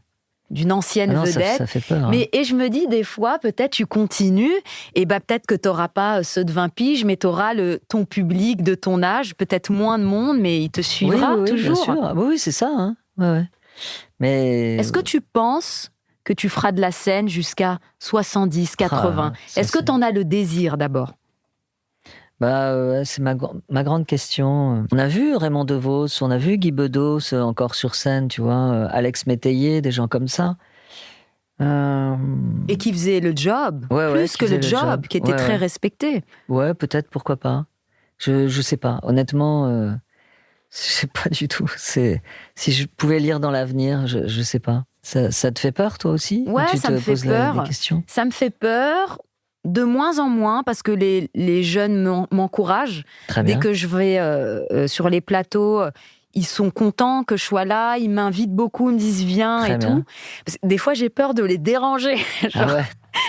D'une ancienne Ah non, vedette. ça fait peur. Mais, et je me dis, des fois, peut-être tu continues, et peut-être que tu n'auras pas ceux de 20 piges, mais tu auras ton public de ton âge, peut-être moins de monde, mais il te suivra oui, toujours. Bien sûr. Oui, c'est ça. Hein. Ouais. Mais... Est-ce que tu penses que tu feras de la scène jusqu'à 70, 80 Est-ce que tu en as le désir d'abord? C'est ma grande question. On a vu Raymond DeVos, on a vu Guy Bedos encore sur scène, tu vois, Alex Métayer, des gens comme ça. Et qui faisait le job, plus que le job, qui était très respecté. Ouais, peut-être, pourquoi pas. Je sais pas. Honnêtement, je sais pas du tout. Si je pouvais lire dans l'avenir, je sais pas. Ça te fait peur, toi aussi? Ouais, ça me fait peur. Des questions. Ça me fait peur. De moins en moins, parce que les jeunes m'encouragent. Dès que je vais sur les plateaux, ils sont contents que je sois là, ils m'invitent beaucoup, ils me disent viens et tout. Parce que des fois, j'ai peur de les déranger. Genre, ouais.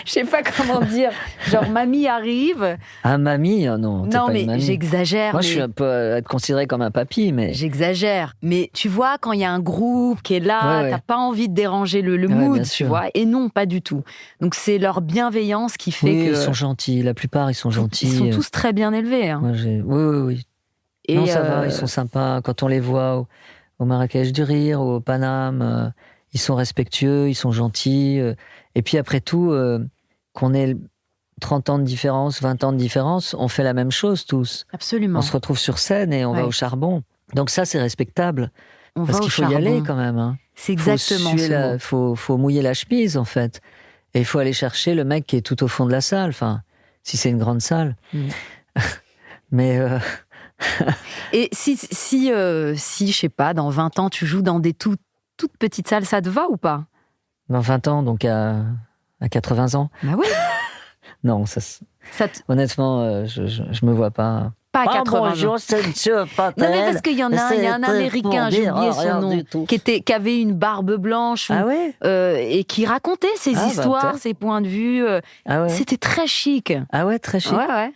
Je sais pas comment dire. Genre, mamie arrive. Ah, mamie? Oh non, non, pas mais une mamie. j'exagère. Moi, je suis un peu considéré comme un papy, mais... J'exagère. Mais tu vois, quand il y a un groupe qui est là, t'as pas envie de déranger le mood, tu vois. Et non, pas du tout. Donc, c'est leur bienveillance qui fait que... ils sont gentils. La plupart, ils sont gentils. Ils sont tous très bien élevés. Hein. Moi, oui. Et non, ça va, ils sont sympas. Quand on les voit au Marrakech du Rire ou au Paname, ils sont respectueux, ils sont gentils. Et puis après tout, qu'on ait 30 ans de différence, 20 ans de différence, on fait la même chose tous. Absolument. On se retrouve sur scène et on va au charbon. Donc ça, c'est respectable. Parce qu'il faut y aller quand même. Hein. C'est exactement ça. Faut mouiller la chemise, en fait. Et il faut aller chercher le mec qui est tout au fond de la salle. Enfin, si c'est une grande salle. Mais... Et si je sais pas, dans 20 ans, tu joues dans des toutes petites salles, ça te va ou pas? Dans 20 ans, donc à 80 ans? Bah oui. Non, honnêtement, je me vois pas. Pas à 80 bonjour, ans. c'est Monsieur Patel. Non, mais parce qu'il y en a un Américain, j'ai oublié son nom, qui avait une barbe blanche et qui racontait ses histoires, ses points de vue. C'était très chic. Ah ouais, très chic. Ouais.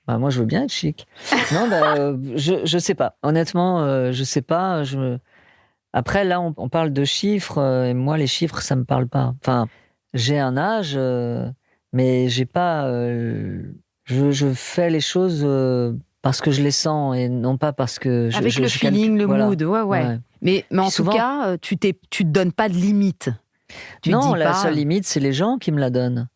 Bah, moi, je veux bien être chic. Non, je sais pas. Honnêtement, je sais pas. Après, là, on parle de chiffres. Et moi, les chiffres, ça me parle pas. Enfin, j'ai un âge, mais j'ai pas... je fais les choses parce que je les sens et non pas parce que... Avec le feeling, le mood, ouais. Mais en tout cas, tu te donnes pas de limite. Non, la seule limite, c'est les gens qui me la donnent.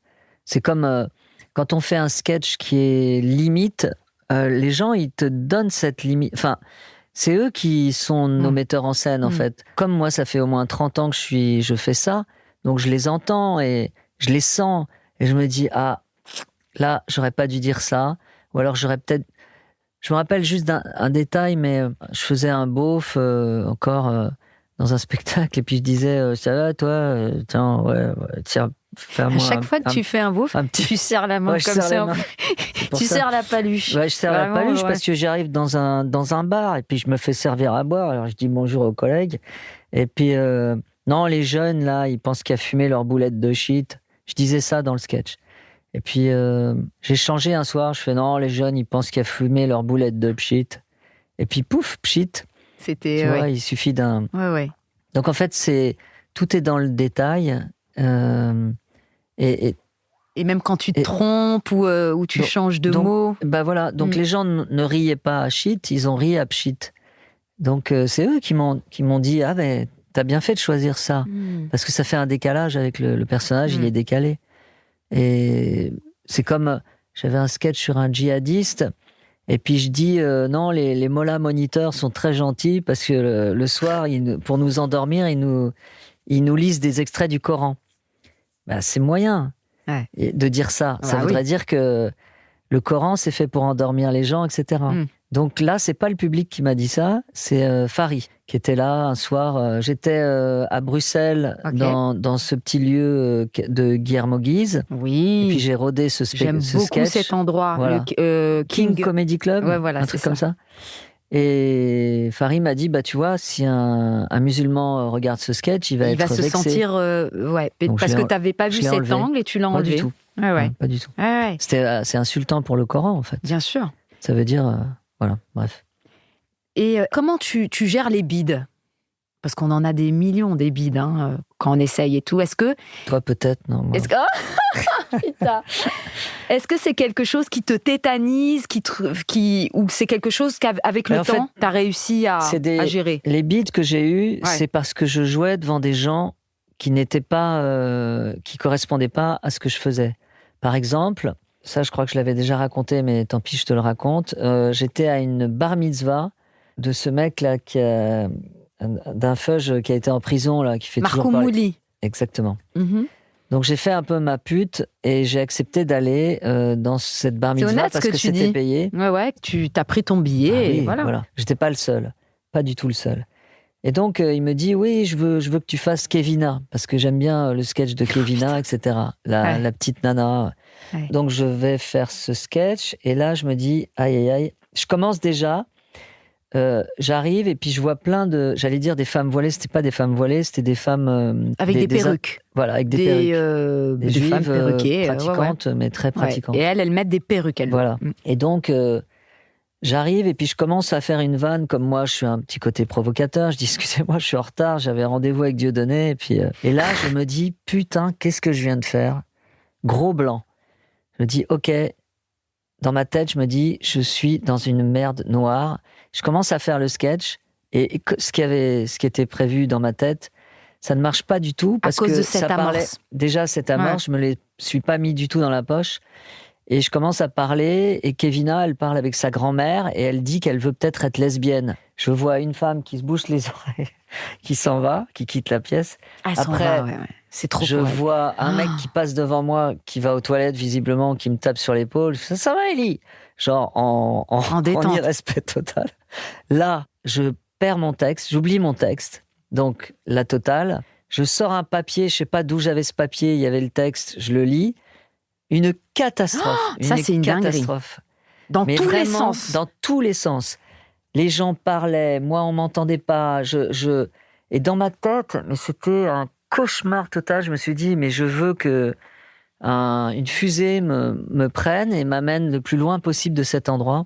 C'est comme... quand on fait un sketch qui est limite, les gens, ils te donnent cette limite. Enfin, c'est eux qui sont nos metteurs en scène, en fait. Comme moi, ça fait au moins 30 ans que je fais ça, donc je les entends et je les sens. Et je me dis, ah, là, j'aurais pas dû dire ça. Ou alors, j'aurais peut-être... Je me rappelle juste d'un détail, mais je faisais un beauf encore dans un spectacle, et puis je disais, ça va, toi? Tiens, tiens... À chaque fois que tu fais un beauf, tu serres la main comme ça. Tu serres la paluche. Ouais, je serre la paluche parce que j'arrive dans un bar et puis je me fais servir à boire. Alors je dis bonjour aux collègues. Et puis, non, les jeunes, là, ils pensent qu'il y a fumé leur boulette de shit. Je disais ça dans le sketch. Et puis, j'ai changé un soir. Je fais non, les jeunes, ils pensent qu'il y a fumé leur boulette de pchit. Et puis, pouf, pchit. C'était. Tu vois, il suffit d'un. Ouais. Donc, en fait, tout est dans le détail. Et Et même quand tu te trompes ou tu changes de mots. Bah voilà, donc les gens ne riaient pas à shit, ils ont ri à pchit. Donc c'est eux qui m'ont dit ah ben t'as bien fait de choisir ça parce que ça fait un décalage avec le personnage, il est décalé. Et c'est comme j'avais un sketch sur un djihadiste et puis je dis non les mollahs moniteurs sont très gentils parce que le soir pour nous endormir ils nous lisent des extraits du Coran. Bah, c'est moyen de dire ça. Ça voudrait dire que le Coran c'est fait pour endormir les gens, etc. Donc là, c'est pas le public qui m'a dit ça, c'est Fari qui était là un soir. J'étais à Bruxelles dans ce petit lieu de Guillermo Guise. Oui. Et puis j'ai rodé ce sketch. J'aime beaucoup cet endroit, voilà. le King Comedy Club, voilà, un truc comme ça. Et Fari m'a dit, bah tu vois, si un musulman regarde ce sketch, il va se vexé. Sentir, parce que t'avais pas vu cet angle et tu l'as enlevé. Pas du tout. Non, pas du tout. C'est insultant pour le Coran en fait. Bien sûr. Ça veut dire. Voilà, bref. Et comment tu gères les bides ? Parce qu'on en a des millions des bides quand on essaye et tout. Est-ce que... Toi peut-être, non. Moi. Est-ce que... Putain. Est-ce que c'est quelque chose qui te tétanise ou c'est quelque chose qu'avec le temps, tu as réussi à gérer ? Les bides que j'ai eus, c'est parce que je jouais devant des gens qui n'étaient pas... qui correspondaient pas à ce que je faisais. Par exemple... Ça, je crois que je l'avais déjà raconté, mais tant pis, je te le raconte. J'étais à une bar mitzvah de ce mec-là, d'un feuge qui a été en prison, là, qui fait Marco toujours parler. Mouli. Exactement. Donc, j'ai fait un peu ma pute et j'ai accepté d'aller dans cette bar mitzvah parce que c'était payé. Ouais, tu t'as pris ton billet et voilà. J'étais pas le seul. Pas du tout le seul. Et donc, il me dit, oui, je veux que tu fasses Kevina, parce que j'aime bien le sketch de Kevina, etc. La petite nana. Ouais. Donc, je vais faire ce sketch, et là, je me dis, aïe, aïe, aïe. Je commence déjà, j'arrive, et puis je vois plein j'allais dire des femmes voilées, c'était pas des femmes voilées, c'était des femmes... avec des perruques. Voilà, avec des perruques. Des juives femmes perruquées, pratiquantes, mais très pratiquantes. Et elles mettent des perruques, Voilà. Et donc... j'arrive et puis je commence à faire une vanne comme moi, je suis un petit côté provocateur. Je dis excusez-moi, je suis en retard, j'avais rendez-vous avec Dieudonné. Et là, je me dis putain, qu'est-ce que je viens de faire ? Gros blanc. Je me dis ok. Dans ma tête, je me dis je suis dans une merde noire. Je commence à faire le sketch et ce qui était prévu dans ma tête, ça ne marche pas du tout parce que ça parlait déjà cette amorce. Je me les suis pas mis du tout dans la poche. Et je commence à parler, et Kevina, elle parle avec sa grand-mère, et elle dit qu'elle veut peut-être être lesbienne. Je vois une femme qui se bouche les oreilles, qui s'en va, qui quitte la pièce. Après, c'est trop je vois un mec qui passe devant moi, qui va aux toilettes, visiblement, qui me tape sur l'épaule. Ça va, Ellie ? Genre, en irrespect total. Là, je perds mon texte, j'oublie mon texte. Donc, la totale. Je sors un papier, je sais pas d'où j'avais ce papier, il y avait le texte, je le lis. Une catastrophe. Ça, c'est une catastrophe. Dans tous les sens. Dans tous les sens. Les gens parlaient, moi, on m'entendait pas. Et dans ma tête, mais c'était un cauchemar total. Je me suis dit, mais je veux que une fusée me prenne et m'amène le plus loin possible de cet endroit.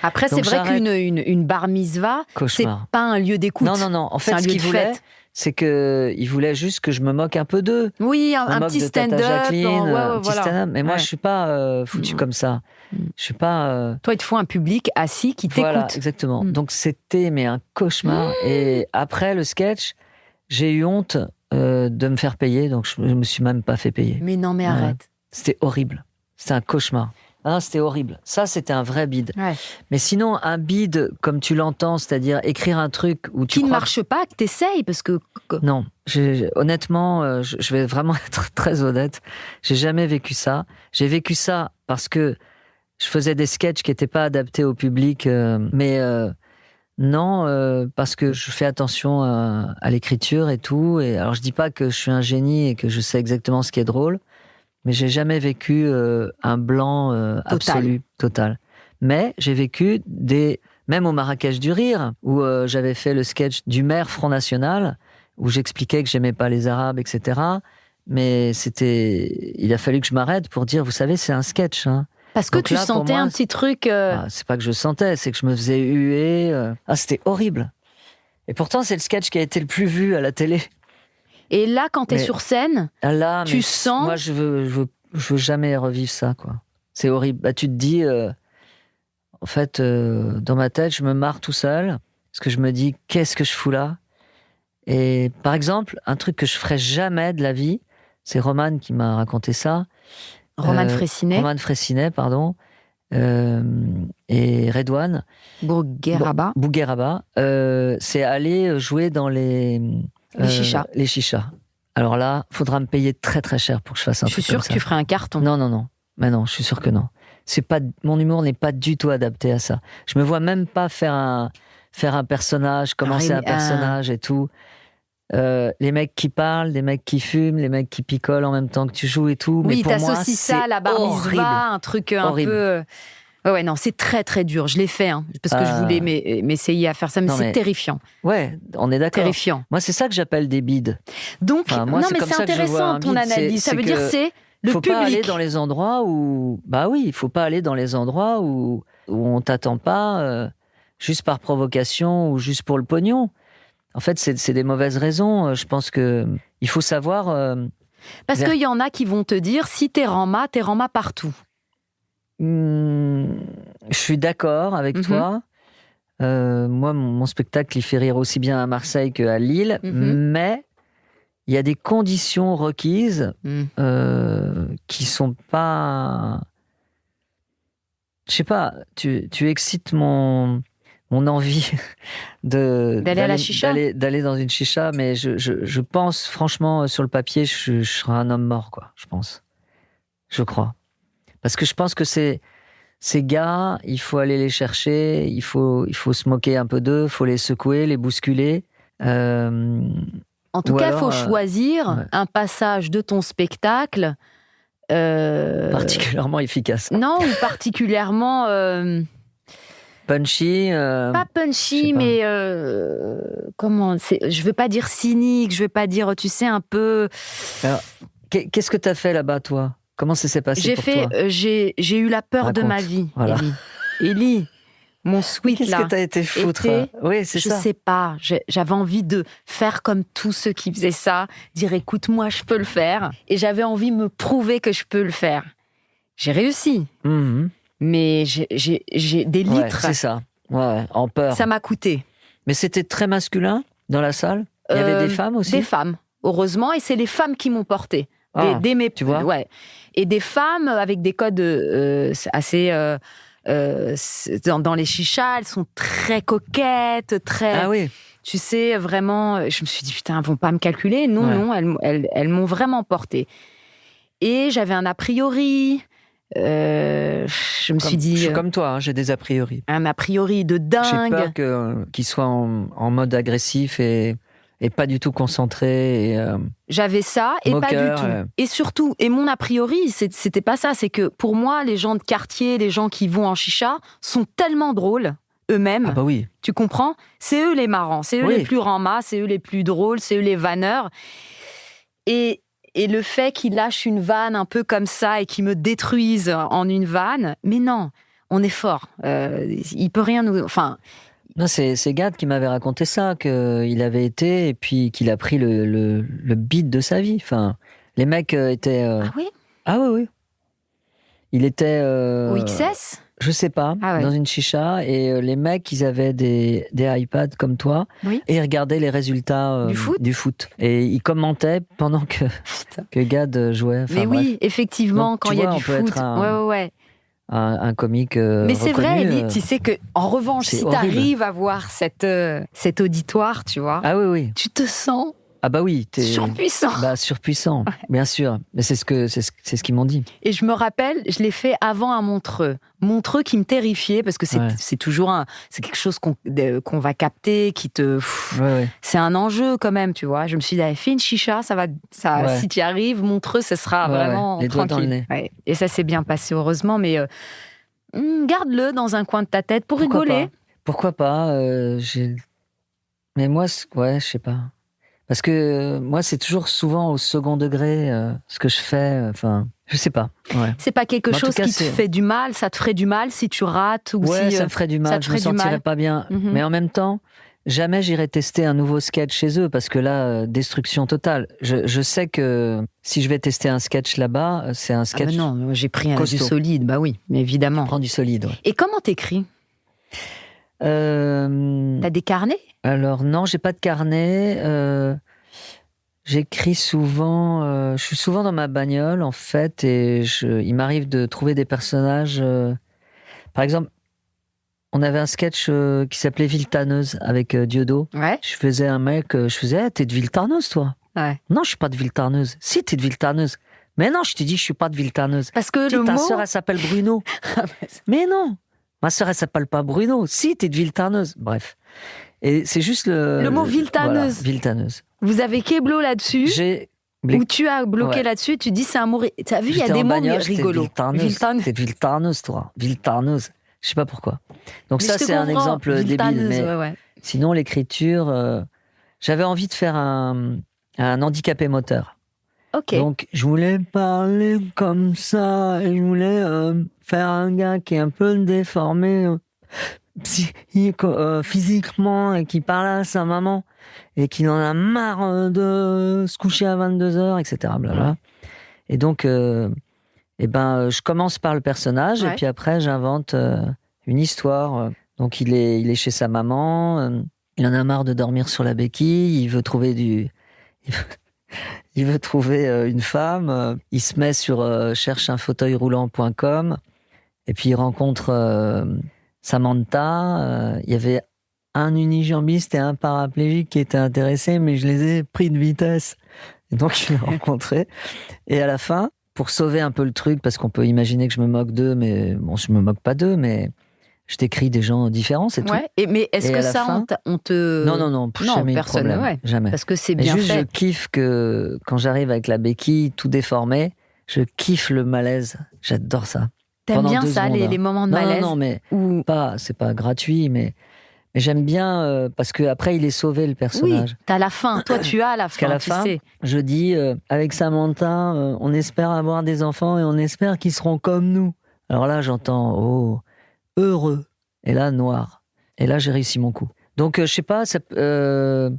Après, donc, c'est vrai qu'une bar mitzvah, c'est pas un lieu d'écoute. Non. En fait, ce qu'il voulait, c'est qu'il voulait juste que je me moque un peu d'eux. Oui, un petit stand-up. Stand-up. Mais moi, je suis pas foutu comme ça. Je suis pas... Toi, il te faut un public assis qui t'écoute. Voilà, exactement. Donc, c'était un cauchemar. Et après le sketch, j'ai eu honte de me faire payer. Donc, je me suis même pas fait payer. Mais non, mais arrête. C'était horrible. C'était un cauchemar. Ah, c'était horrible. Ça, c'était un vrai bide. Ouais. Mais sinon, un bide, comme tu l'entends, c'est-à-dire écrire un truc où tu qui ne marche pas, que t'essayes, parce que... Non, honnêtement, je vais vraiment être très honnête. J'ai jamais vécu ça. J'ai vécu ça parce que je faisais des sketchs qui n'étaient pas adaptés au public, non, parce que je fais attention à l'écriture et tout. Et alors, je dis pas que je suis un génie et que je sais exactement ce qui est drôle. Mais j'ai jamais vécu un blanc absolu, total. Mais j'ai vécu même au Marrakech du Rire, où j'avais fait le sketch du maire Front National, où j'expliquais que j'aimais pas les Arabes, etc. Mais il a fallu que je m'arrête pour dire, vous savez, c'est un sketch. Hein. Parce que donc tu sentais un petit truc... c'est pas que je sentais, c'est que je me faisais huer. C'était horrible. Et pourtant, c'est le sketch qui a été le plus vu à la télé. Et là, quand t'es sur scène, tu sens... Moi, je veux veux jamais revivre ça, quoi. C'est horrible. Bah, tu te dis, en fait, dans ma tête, je me marre tout seul, parce que je me dis, qu'est-ce que je fous là? Et par exemple, un truc que je ferais jamais de la vie, c'est Romane qui m'a raconté ça. Romane Fraissinet. Romane Fraissinet, pardon. Et Redouane. Bougueraba. C'est aller jouer dans les chichas. Les chichas. Alors là, faudra me payer très très cher pour que je fasse un truc comme ça. Je suis sûre que tu ferais un carton. Non. Mais non, je suis sûr que non. Mon humour n'est pas du tout adapté à ça. Je me vois même pas faire un personnage, commencer un personnage et tout. Les mecs qui parlent, les mecs qui fument, les mecs qui picolent en même temps que tu joues et tout. Oui, mais pour moi, t'associes ça à la bar mitzvah, un truc horrible. Un peu... Ouais, non, c'est très très dur. Je l'ai fait, parce que je voulais m'essayer à faire ça, mais c'est terrifiant. Ouais, on est d'accord. Terrifiant. Moi, c'est ça que j'appelle des bides. Donc, moi, non, mais c'est intéressant ton analyse. Ça veut dire c'est le public. Faut pas aller dans les endroits où... Bah oui, il faut pas aller dans les endroits où on t'attend pas juste par provocation ou juste pour le pognon. En fait, c'est des mauvaises raisons. Je pense que il faut savoir... Parce qu'il y en a qui vont te dire, si t'es Rama partout. Je suis d'accord avec toi. Moi, mon spectacle, il fait rire aussi bien à Marseille qu'à Lille. Mais il y a des conditions requises qui sont pas... Je sais pas, tu excites mon envie d'aller à la chicha, d'aller dans une chicha, mais je pense franchement sur le papier je serai un homme mort, quoi. Je crois, parce que je pense que ces gars, il faut aller les chercher, il faut se moquer un peu d'eux, il faut les secouer, les bousculer. En tout cas, il faut choisir un passage de ton spectacle particulièrement efficace. Non, ou particulièrement punchy. Pas punchy, mais comment je veux pas dire cynique, je veux pas dire, tu sais, un peu. Alors, qu'est-ce que t'as fait là-bas, toi? Comment ça s'est passé pour toi? J'ai eu la peur de ma vie. Voilà. Élie, mon sweet là. Qu'est-ce que t'as été foutre? Oui, c'est ça. Je sais pas. J'avais envie de faire comme tous ceux qui faisaient ça, dire écoute, moi je peux le faire, et j'avais envie de me prouver que je peux le faire. J'ai réussi. Mais j'ai des litres. Ouais, c'est ça. Ouais, en peur. Ça m'a coûté. Mais c'était très masculin dans la salle? Il y avait des femmes aussi? Des femmes, heureusement, et c'est les femmes qui m'ont portée. Tu vois? Ouais. Et des femmes avec des codes assez... dans les chichas, elles sont très coquettes, très... Ah oui. Tu sais, vraiment... Je me suis dit, putain, elles vont pas me calculer. Non, elles m'ont vraiment portée. Et j'avais un a priori... je me suis dit... Je suis comme toi, j'ai des a priori. Un a priori de dingue. J'ai peur qu'ils soient en mode agressif et pas du tout concentré. J'avais ça et moqueur, pas du tout. Et surtout, et mon a priori, c'était pas ça. C'est que pour moi, les gens de quartier, les gens qui vont en chicha, sont tellement drôles eux-mêmes. Ah bah oui. Tu comprends? C'est eux les marrants, c'est eux les plus ramas, c'est eux les plus drôles, c'est eux les vanneurs. Et le fait qu'ils lâchent une vanne un peu comme ça et qu'ils me détruisent en une vanne, mais non, on est fort. Il peut rien nous... Enfin... Non, c'est Gad qui m'avait raconté ça, qu'il avait été et puis qu'il a pris le beat de sa vie. Enfin, les mecs étaient... Ah oui? Ah oui. Il était... Au XS? Je sais pas, dans une chicha, et les mecs, ils avaient des iPads comme toi, et ils regardaient les résultats du foot. Et ils commentaient pendant que Gad jouait. Enfin, mais bref. oui, effectivement, donc, quand il y a du foot. Ouais. Un comique mais c'est reconnu, vrai, Elie, tu sais que en revanche, si tu arrives à voir cet auditoire, tu vois, oui. Tu te sens Ah bah oui, t'es surpuissant. Surpuissant, bien sûr. Mais c'est ce qu'ils m'ont dit. Et je me rappelle, je l'ai fait avant à Montreux. Montreux qui me terrifiait parce que c'est toujours c'est quelque chose qu'on va capter, qui te. C'est un enjeu quand même, tu vois. Je me suis dit, fais une chicha, si tu y arrives, Montreux, ce sera vraiment les doigts tranquille. Dans le nez. Et ça s'est bien passé heureusement, mais garde-le dans un coin de ta tête pour rigoler. Pourquoi pas Mais moi, je sais pas. Parce que moi, c'est toujours souvent au second degré ce que je fais. Enfin, je sais pas. Ouais. C'est pas quelque chose qui te fait du mal. Ça te ferait du mal si tu rates ou si. Ça me ferait du mal. Je me sentirais pas bien. Mais en même temps, jamais j'irai tester un nouveau sketch chez eux parce que là, destruction totale. Je sais que si je vais tester un sketch là-bas, c'est un sketch. Ah non, moi, j'ai pris du costaud. solide, bah oui, mais évidemment. Prends du solide. Ouais. Et comment t'écris ? T'as des carnets ? Alors non, j'ai pas de carnet. J'écris souvent. Je suis souvent dans ma bagnole en fait, et il m'arrive de trouver des personnages. Par exemple, on avait un sketch qui s'appelait Villetanneuse avec Diodo. Ouais. Je faisais un mec, je faisais, t'es de Villetanneuse toi ? Ouais. Non, je suis pas de Villetanneuse. Si, t'es de Villetanneuse. Mais non, je t'ai dit, je suis pas de Villetanneuse. Parce que Si, le ta mot... sœur, elle s'appelle Bruno. Mais non, ma sœur, elle s'appelle pas Bruno. Si, t'es de Villetanneuse. Bref. Et c'est juste Le mot Villetanneuse. Voilà, Villetanneuse. Vous avez Keblo là-dessus ? J'ai... Ou tu as bloqué Ouais. là-dessus, tu dis c'est un mot... T'as vu, il y a J'étais des en mots bagnole, j'étais de rigolos. Villetanneuse. T'es de Villetanneuse, toi. Villetanneuse. Je sais pas pourquoi. Donc Mais ça, je te c'est un comprends. exemple débile. Villetanneuse, Mais ouais. sinon, l'écriture... j'avais envie de faire un handicapé moteur. Ok. Donc, je voulais parler comme ça, et je voulais faire un gars qui est un peu déformé physiquement, et qui parle à sa maman, et qui en a marre de se coucher à 22h, etc. Blabla. Et donc, je commence par le personnage, Ouais. et puis après, j'invente une histoire. Donc, il est chez sa maman, il en a marre de dormir sur la béquille, il veut trouver il veut trouver une femme, il se met sur chercheunfauteuilroulant.com, et puis il rencontre Samantha. Il y avait un unijambiste et un paraplégique qui étaient intéressés, mais je les ai pris de vitesse. Et donc il l'a rencontré. Et à la fin, pour sauver un peu le truc, parce qu'on peut imaginer que je me moque d'eux, mais bon, je me moque pas d'eux, mais je décris des gens différents, c'est tout. Ouais. Mais est-ce Et que à la ça, fin- on te... Non, Non, jamais eu de personne, problème. ouais. Jamais. Parce que c'est Mais bien juste, je fait. kiffe que quand j'arrive avec la béquille tout déformée, je kiffe le malaise. J'adore ça. T'aimes pendant bien 2 ça, secondes, les moments de malaise Non, mais ou... c'est pas gratuit, mais j'aime bien parce que après il est sauvé le Oui, personnage. t'as la fin. Toi, tu as la Qu'à fin, la tu fin, sais. je dis avec Samantha, on espère avoir des enfants et on espère qu'ils seront comme nous. Alors là, j'entends heureux, et là noir, et là j'ai réussi mon coup. Donc je sais pas,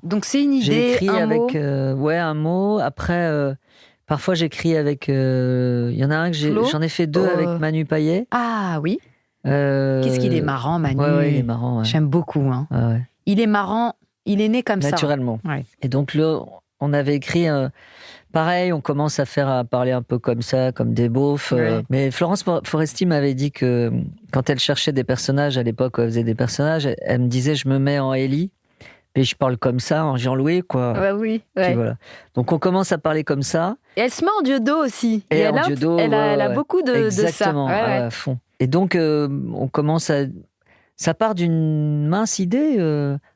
Donc c'est une j'ai idée, écrit un mot. avec un mot. Après, parfois j'écris avec. Il y en a un que Flo j'en ai fait 2 avec Manu Payet. Ah oui. Qu'est-ce Qu'est-ce qu'il est marrant, Manu. Ouais, il est marrant. Ouais. J'aime beaucoup. Hein. Ouais. Il est marrant. Il est né comme Naturellement. ça. Ouais. Et donc là, on avait écrit. Pareil, on commence à parler un peu comme ça, comme des beaufs. Ouais. Mais Florence Foresti m'avait dit que quand elle cherchait des personnages, à l'époque où elle faisait des personnages, elle me disait je me mets en Ellie, et je parle comme ça, en Jean-Louis, quoi. Ouais, oui. Ouais. Puis voilà. Donc on commence à parler comme ça. Et elle se met en Diodo aussi. Et elle en a, Diodo, elle a, ouais, elle a ouais. beaucoup de Exactement, ça. Ouais, ouais. à fond. Et donc on commence à... Ça part d'une mince idée,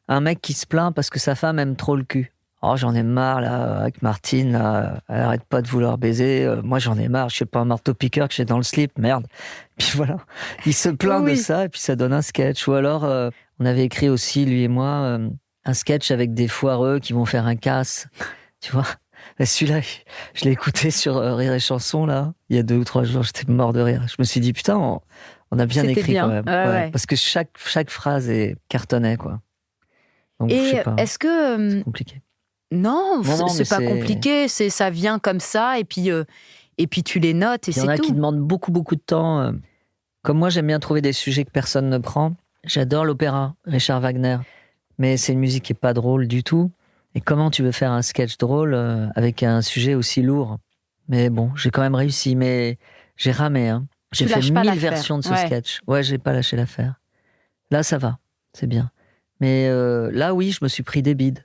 un mec qui se plaint parce que sa femme aime trop le cul. Oh, j'en ai marre, là, avec Martine, là, elle arrête pas de vouloir baiser. Moi, j'en ai marre, je suis pas un marteau-piqueur que j'ai dans le slip, merde. Puis voilà, il se plaint Oui. de ça, et puis ça donne un sketch. Ou alors, on avait écrit aussi, lui et moi, un sketch avec des foireux qui vont faire un casse, tu vois. Et celui-là, je l'ai écouté sur Rire et Chanson, là, il y a 2 ou 3 jours, j'étais mort de rire. Je me suis dit, putain, on a bien C'était écrit bien. quand même. Ouais. Parce que chaque phrase est cartonnée, quoi. Donc, je Et sais pas, est-ce que... c'est compliqué. Non, Non, mais c'est pas c'est- compliqué. Ça vient comme ça et puis tu les notes et Il y en c'est a tout. qui demandent beaucoup de temps. Comme moi, j'aime bien trouver des sujets que personne ne prend. J'adore l'opéra, Richard Wagner. Mais c'est une musique qui est pas drôle du tout. Et comment tu veux faire un sketch drôle avec un sujet aussi lourd? Mais bon, j'ai quand même réussi. Mais j'ai ramé. Hein. J'ai Tu fait lâches pas 1000 l'affaire. versions de ce Ouais. sketch. Ouais, j'ai pas lâché l'affaire. Là, ça va. C'est bien. Mais là, oui, je me suis pris des bides.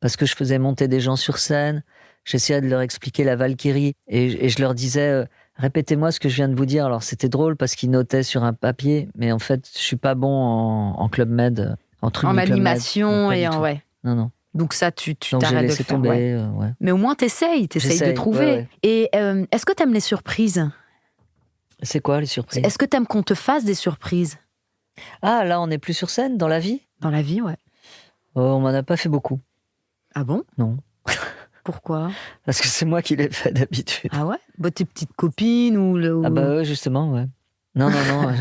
Parce que je faisais monter des gens sur scène. J'essayais de leur expliquer la Valkyrie. Et je leur disais, répétez-moi ce que je viens de vous dire. Alors, c'était drôle parce qu'ils notaient sur un papier. Mais en fait, je suis pas bon en Club Med, en truc En du Club Med. animation Donc, pas et du en... tout. Ouais. Non. Donc ça, tu Donc, j'ai t'arrêtes de laissé faire. tomber. Ouais. Ouais. Mais au moins, t'essayes de J'essaye, trouver. ouais. Et est-ce que t'aimes les surprises? C'est quoi les surprises? Est-ce que t'aimes qu'on te fasse des surprises? Ah, là, on n'est plus sur scène dans la vie? Dans la vie, ouais. On m'en a pas fait beaucoup. Ah bon? Non. Pourquoi? Parce que c'est moi qui l'ai fait d'habitude. Ah ouais? Bah, tes petites copines ou... Ah bah ouais, justement, ouais. Non, non, non.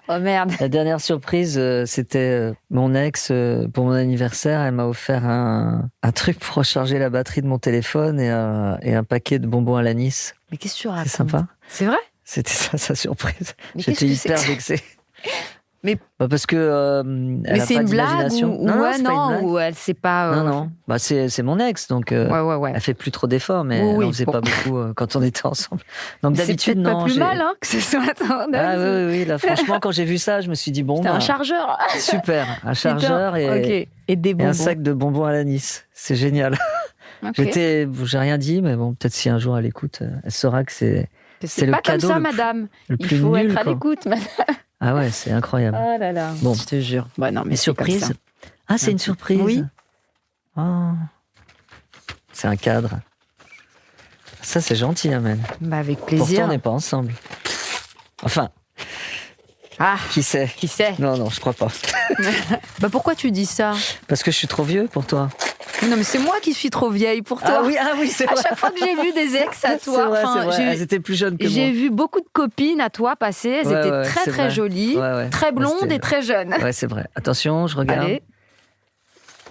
Oh merde. La dernière surprise, c'était mon ex, pour mon anniversaire, elle m'a offert un truc pour recharger la batterie de mon téléphone et un paquet de bonbons à l'anis. Mais qu'est-ce que tu racontes? C'est sympa. C'est vrai? C'était ça, sa surprise. Mais J'étais qu'est-ce que hyper c'est vexé. Mais- parce que elle Mais a c'est pas une blague d'imagination. ou Non, ouais, c'est pas une non, blague. ou elle sait pas. Non, non. Bah, c'est mon ex, donc Ouais. elle fait plus trop d'efforts, mais Oui, elle oui, en faisait bon. pas beaucoup quand on était ensemble. Donc C'est d'habitude, peut-être non. pas plus j'ai- mal, hein, que ce soit ton Ah ex. oui. Là, franchement, quand j'ai vu ça, je me suis dit bon, C'était un bah, chargeur. super, un chargeur Putain, et ok. Et des et bonbons. un sac de bonbons à l'anis. C'est génial. Ok. J'ai rien dit, mais bon, peut-être si un jour elle écoute, elle saura que c'est C'est le pas comme cadeau ça, le plus- madame. le Il plus faut nul. être à quoi. l'écoute, madame. Ah ouais, c'est incroyable. Oh là là. Bon. Je te jure. Ouais, non, mais Mais c'est comme surprise. ça. Ah, c'est une surprise. Oui. Oh. C'est un cadre. Ça, c'est gentil, Amel. Bah, avec Pourtant, plaisir. on n'est pas ensemble. Enfin, Ah, qui sait? qui sait? Non, je crois pas. Bah, pourquoi tu dis ça? Parce que je suis trop vieux pour toi. Non, mais c'est moi qui suis trop vieille pour toi. Ah oui, c'est À vrai. chaque fois que j'ai vu des ex à C'est toi, vrai, enfin, c'est vrai. j'ai- Elles étaient plus jeunes que j'ai moi. vu beaucoup de copines à toi passer. Elles Ouais, étaient ouais, très c'est très vrai. jolies, Ouais. très blondes c'était- et très jeunes. Ouais, c'est vrai. Attention, je regarde. Allez.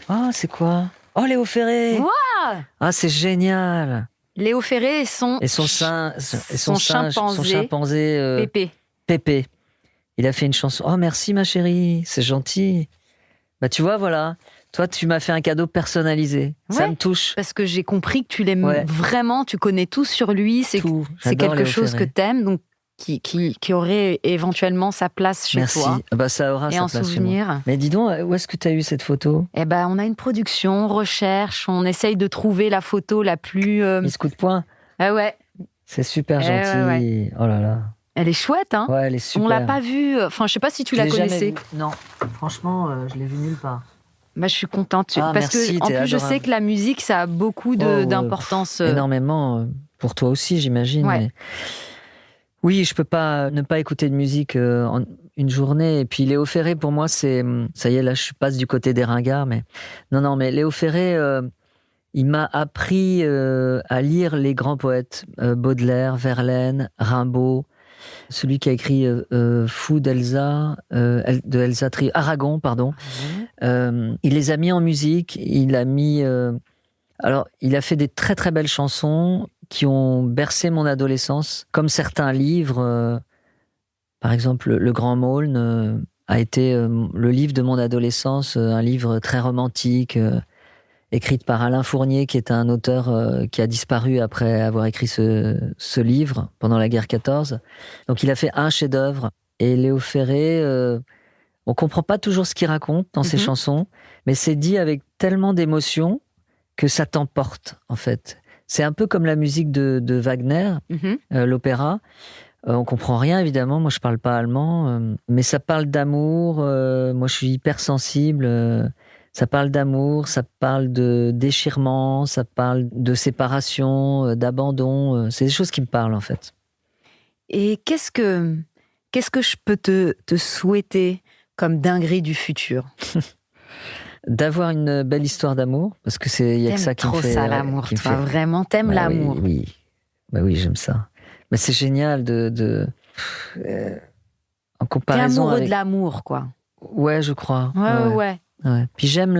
Oh, c'est quoi? Oh, Léo Ferré. Ouah. Ah, c'est génial. Léo Ferré et son Et son singe, son son chimpanzé. chimpanzé Pépé. Pépé. Il a fait une chanson. Oh, merci ma chérie, c'est gentil. Bah tu vois, voilà. Toi, tu m'as fait un cadeau personnalisé. Ça Ouais. me touche. Parce que j'ai compris que tu l'aimes Ouais. vraiment, tu connais tout sur lui, c'est Tout. c'est J'adore quelque Léo chose que Ferré. t'aimes, donc qui aurait éventuellement sa place chez Merci. toi. Ah bah ça aura Et sa en place chez moi. souvenir. Mais dis donc, où est-ce que tu as eu cette photo? Eh ben, on a une production, on recherche, on essaye de trouver la photo la plus. Mise coup de poing. Ah ouais, C'est super Eh gentil. ouais. Oh là là. elle est chouette, hein. Ouais, elle est super. On l'a pas vue. Enfin, je sais pas si tu Je la l'ai jamais connaissais. vue. Non. Franchement, je l'ai vue nulle part. Bah, je suis contente Ah, parce merci, que en t'es plus je adorable. sais que la musique ça a beaucoup Oh, ouais. d'importance. Énormément. Pour toi aussi, j'imagine. Ouais. mais- Oui, je peux pas ne pas écouter de musique en une journée. Et puis Léo Ferré, pour moi, c'est... Ça y est, là, je passe du côté des ringards. Mais non, mais Léo Ferré, il m'a appris à lire les grands poètes. Baudelaire, Verlaine, Rimbaud, celui qui a écrit Fou d'Elsa, de Elsa Aragon, pardon. Il les a mis en musique. Il a mis... Alors, il a fait des très très belles chansons qui ont bercé mon adolescence, comme certains livres. Par exemple, Le Grand Maulne a été le livre de mon adolescence, un livre très romantique, écrit par Alain Fournier, qui est un auteur qui a disparu après avoir écrit ce livre pendant la guerre 14. Donc, il a fait un chef-d'œuvre. Et Léo Ferré, on comprend pas toujours ce qu'il raconte dans ses chansons, mais c'est dit avec tellement d'émotion que ça t'emporte, en fait. C'est un peu comme la musique de Wagner, l'opéra. On comprend rien, évidemment. Moi, je parle pas allemand, mais ça parle d'amour. Moi, je suis hypersensible. Ça parle d'amour, ça parle de déchirement, ça parle de séparation, d'abandon. C'est des choses qui me parlent, en fait. Et qu'est-ce que je peux te souhaiter comme dinguerie du futur? D'avoir une belle histoire d'amour, parce que il y a que ça qui me trop fait... ça, l'amour, qui me toi. fait- Vraiment, t'aimes Bah l'amour. Oui. Bah oui, j'aime ça. Mais c'est génial en T'es comparaison amoureux avec... de l'amour, quoi. Ouais, je crois. Ouais. Ouais. Puis j'aime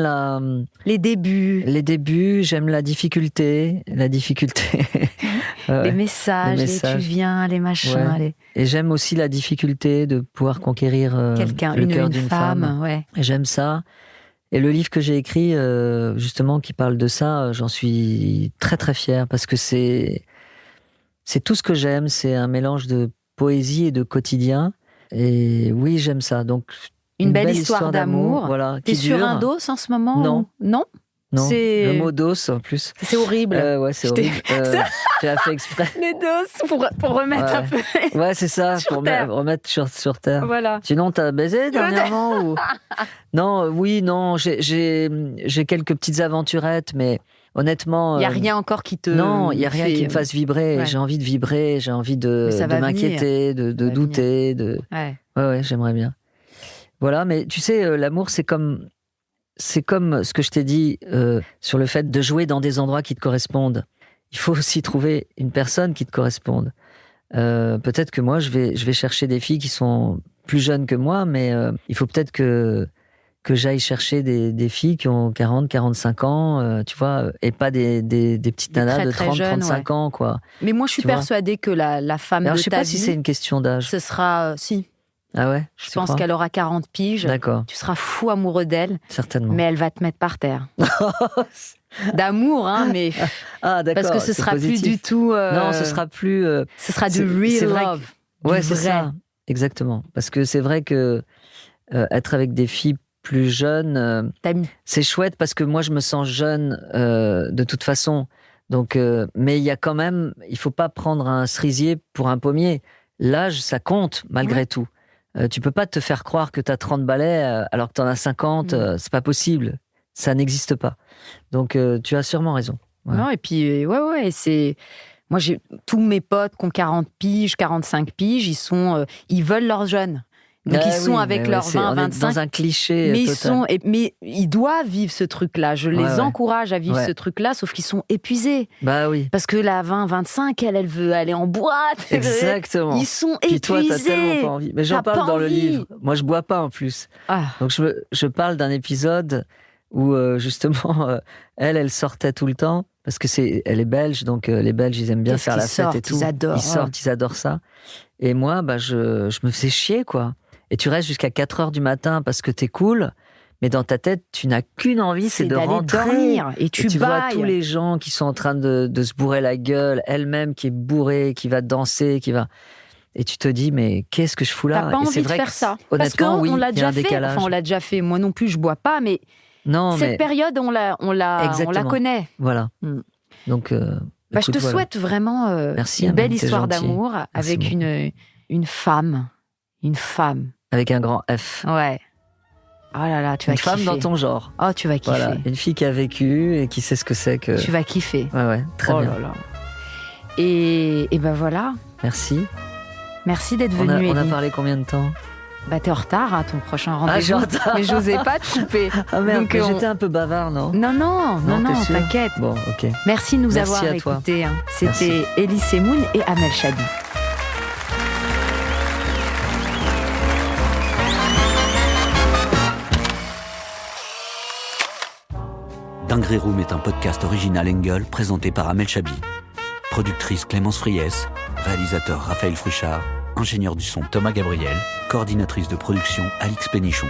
Les débuts, les débuts, j'aime la difficulté. les messages, les tu messages. viens, les machins, Ouais. Et j'aime aussi la difficulté de pouvoir conquérir quelqu'un, le cœur une d'une femme, ouais. Et j'aime ça. Et le livre que j'ai écrit, justement, qui parle de ça, j'en suis très très fier parce que c'est tout ce que j'aime. C'est un mélange de poésie et de quotidien. Et oui, j'aime ça. Donc Une belle histoire d'amour. Voilà. T'es qui sur dure. un dos en ce moment? Non. ou- Non? Non. c'est- Le mot dos en plus. C'est horrible. Ouais, c'est Je t'ai- horrible. Tu as fait exprès. Les dos pour remettre Ouais. un peu. Ouais, c'est ça, Sur pour terre. remettre sur terre. Voilà. Sinon, t'as baisé dernièrement ou... Non, oui, non, j'ai quelques petites aventurettes, mais honnêtement... Il n'y a rien encore qui te. Non, il n'y a rien fait- qui me fasse vibrer. Ouais. J'ai envie de vibrer, j'ai envie de Mais ça va m'inquiéter, de va douter. Ouais. Ouais, j'aimerais bien. Voilà, mais tu sais, l'amour, c'est comme ce que je t'ai dit sur le fait de jouer dans des endroits qui te correspondent. Il faut aussi trouver une personne qui te corresponde. peut-être que moi, je vais chercher des filles qui sont plus jeunes que moi, mais il faut peut-être que j'aille chercher des filles qui ont 40, 45 ans, tu vois, et pas des petites nanas de 30, jeunes, 35 ans, quoi. Mais moi, je suis persuadée que la femme de ta vie... Je sais pas si c'est une question d'âge. Ce sera... si. Ah ouais? Je pense qu'elle aura 40 piges. D'accord. Tu seras fou amoureux d'elle. Certainement. Mais elle va te mettre par terre. D'amour, hein, mais... Ah, d'accord. Parce que ce sera plus du tout... Non, ce sera plus... ce sera du real love. Ouais, c'est ça. Exactement. Parce que c'est vrai que être avec des filles plus jeunes, c'est chouette parce que moi, je me sens jeune de toute façon. Donc, mais il y a quand même... Il faut pas prendre un cerisier pour un pommier. L'âge, ça compte, malgré tout. Tu peux pas te faire croire que tu as 30 balais alors que tu en as 50. C'est pas possible. Ça n'existe pas. Donc, tu as sûrement raison. Ouais. Non, et puis, ouais, c'est... Moi, j'ai tous mes potes qui ont 40 piges, 45 piges, ils veulent leurs jeunes. Donc, ils sont avec leurs 20, 25. Dans un cliché mais total. Mais ils doivent vivre ce truc-là. Je les encourage à vivre ce truc-là, sauf qu'ils sont épuisés. Bah oui. Parce que la 20, 25, elle veut aller en boîte. Exactement. Ils sont Puis épuisés. toi, t'as tellement pas envie. Mais j'en parle dans le livre. Moi, je bois pas en plus. Donc, je parle d'un épisode où, justement, elle sortait tout le temps. Parce que elle est belge, donc les Belges, ils aiment bien faire la fête et tout. Ils adorent. Ils sortent, ils adorent ça. Et moi, je me faisais chier, quoi. Et tu restes jusqu'à 4h du matin parce que t'es cool, mais dans ta tête, tu n'as qu'une envie, c'est de rentrer. Dormir. Et tu vois tous les gens qui sont en train de se bourrer la gueule, elle-même qui est bourrée, qui va danser, Et tu te dis, mais qu'est-ce que je fous là? T'as pas envie de faire ça. Honnêtement, parce qu'on l'a déjà fait. Décalage. Enfin, on l'a déjà fait. Moi non plus, je bois pas, mais cette période, on la connaît. Voilà. Donc, je te souhaite vraiment une belle histoire d'amour avec une femme. Une femme. Avec un grand F. Ouais. Oh là là, tu vas kiffer. Une femme dans ton genre. Oh, tu vas kiffer. Voilà, une fille qui a vécu et qui sait ce que c'est que... Tu vas kiffer. Ouais, très bien. Là là. Et ben voilà. Merci. Merci d'être venu, On a parlé combien de temps? T'es en retard à ton prochain rendez-vous. Je suis en retard. Mais j'osais pas te couper. Ah merde, donc, j'étais un peu bavard, non? Non, t'inquiète. Bon, ok. Merci de nous avoir écoutés. Hein. C'était Elie Semoun et Amel Chabi. Dinguerie Room est un podcast original Engel présenté par Amel Chabi. Productrice Clémence Friès, réalisateur Raphaël Fruchard, ingénieur du son Thomas Gabriel, coordinatrice de production Alix Pénichon.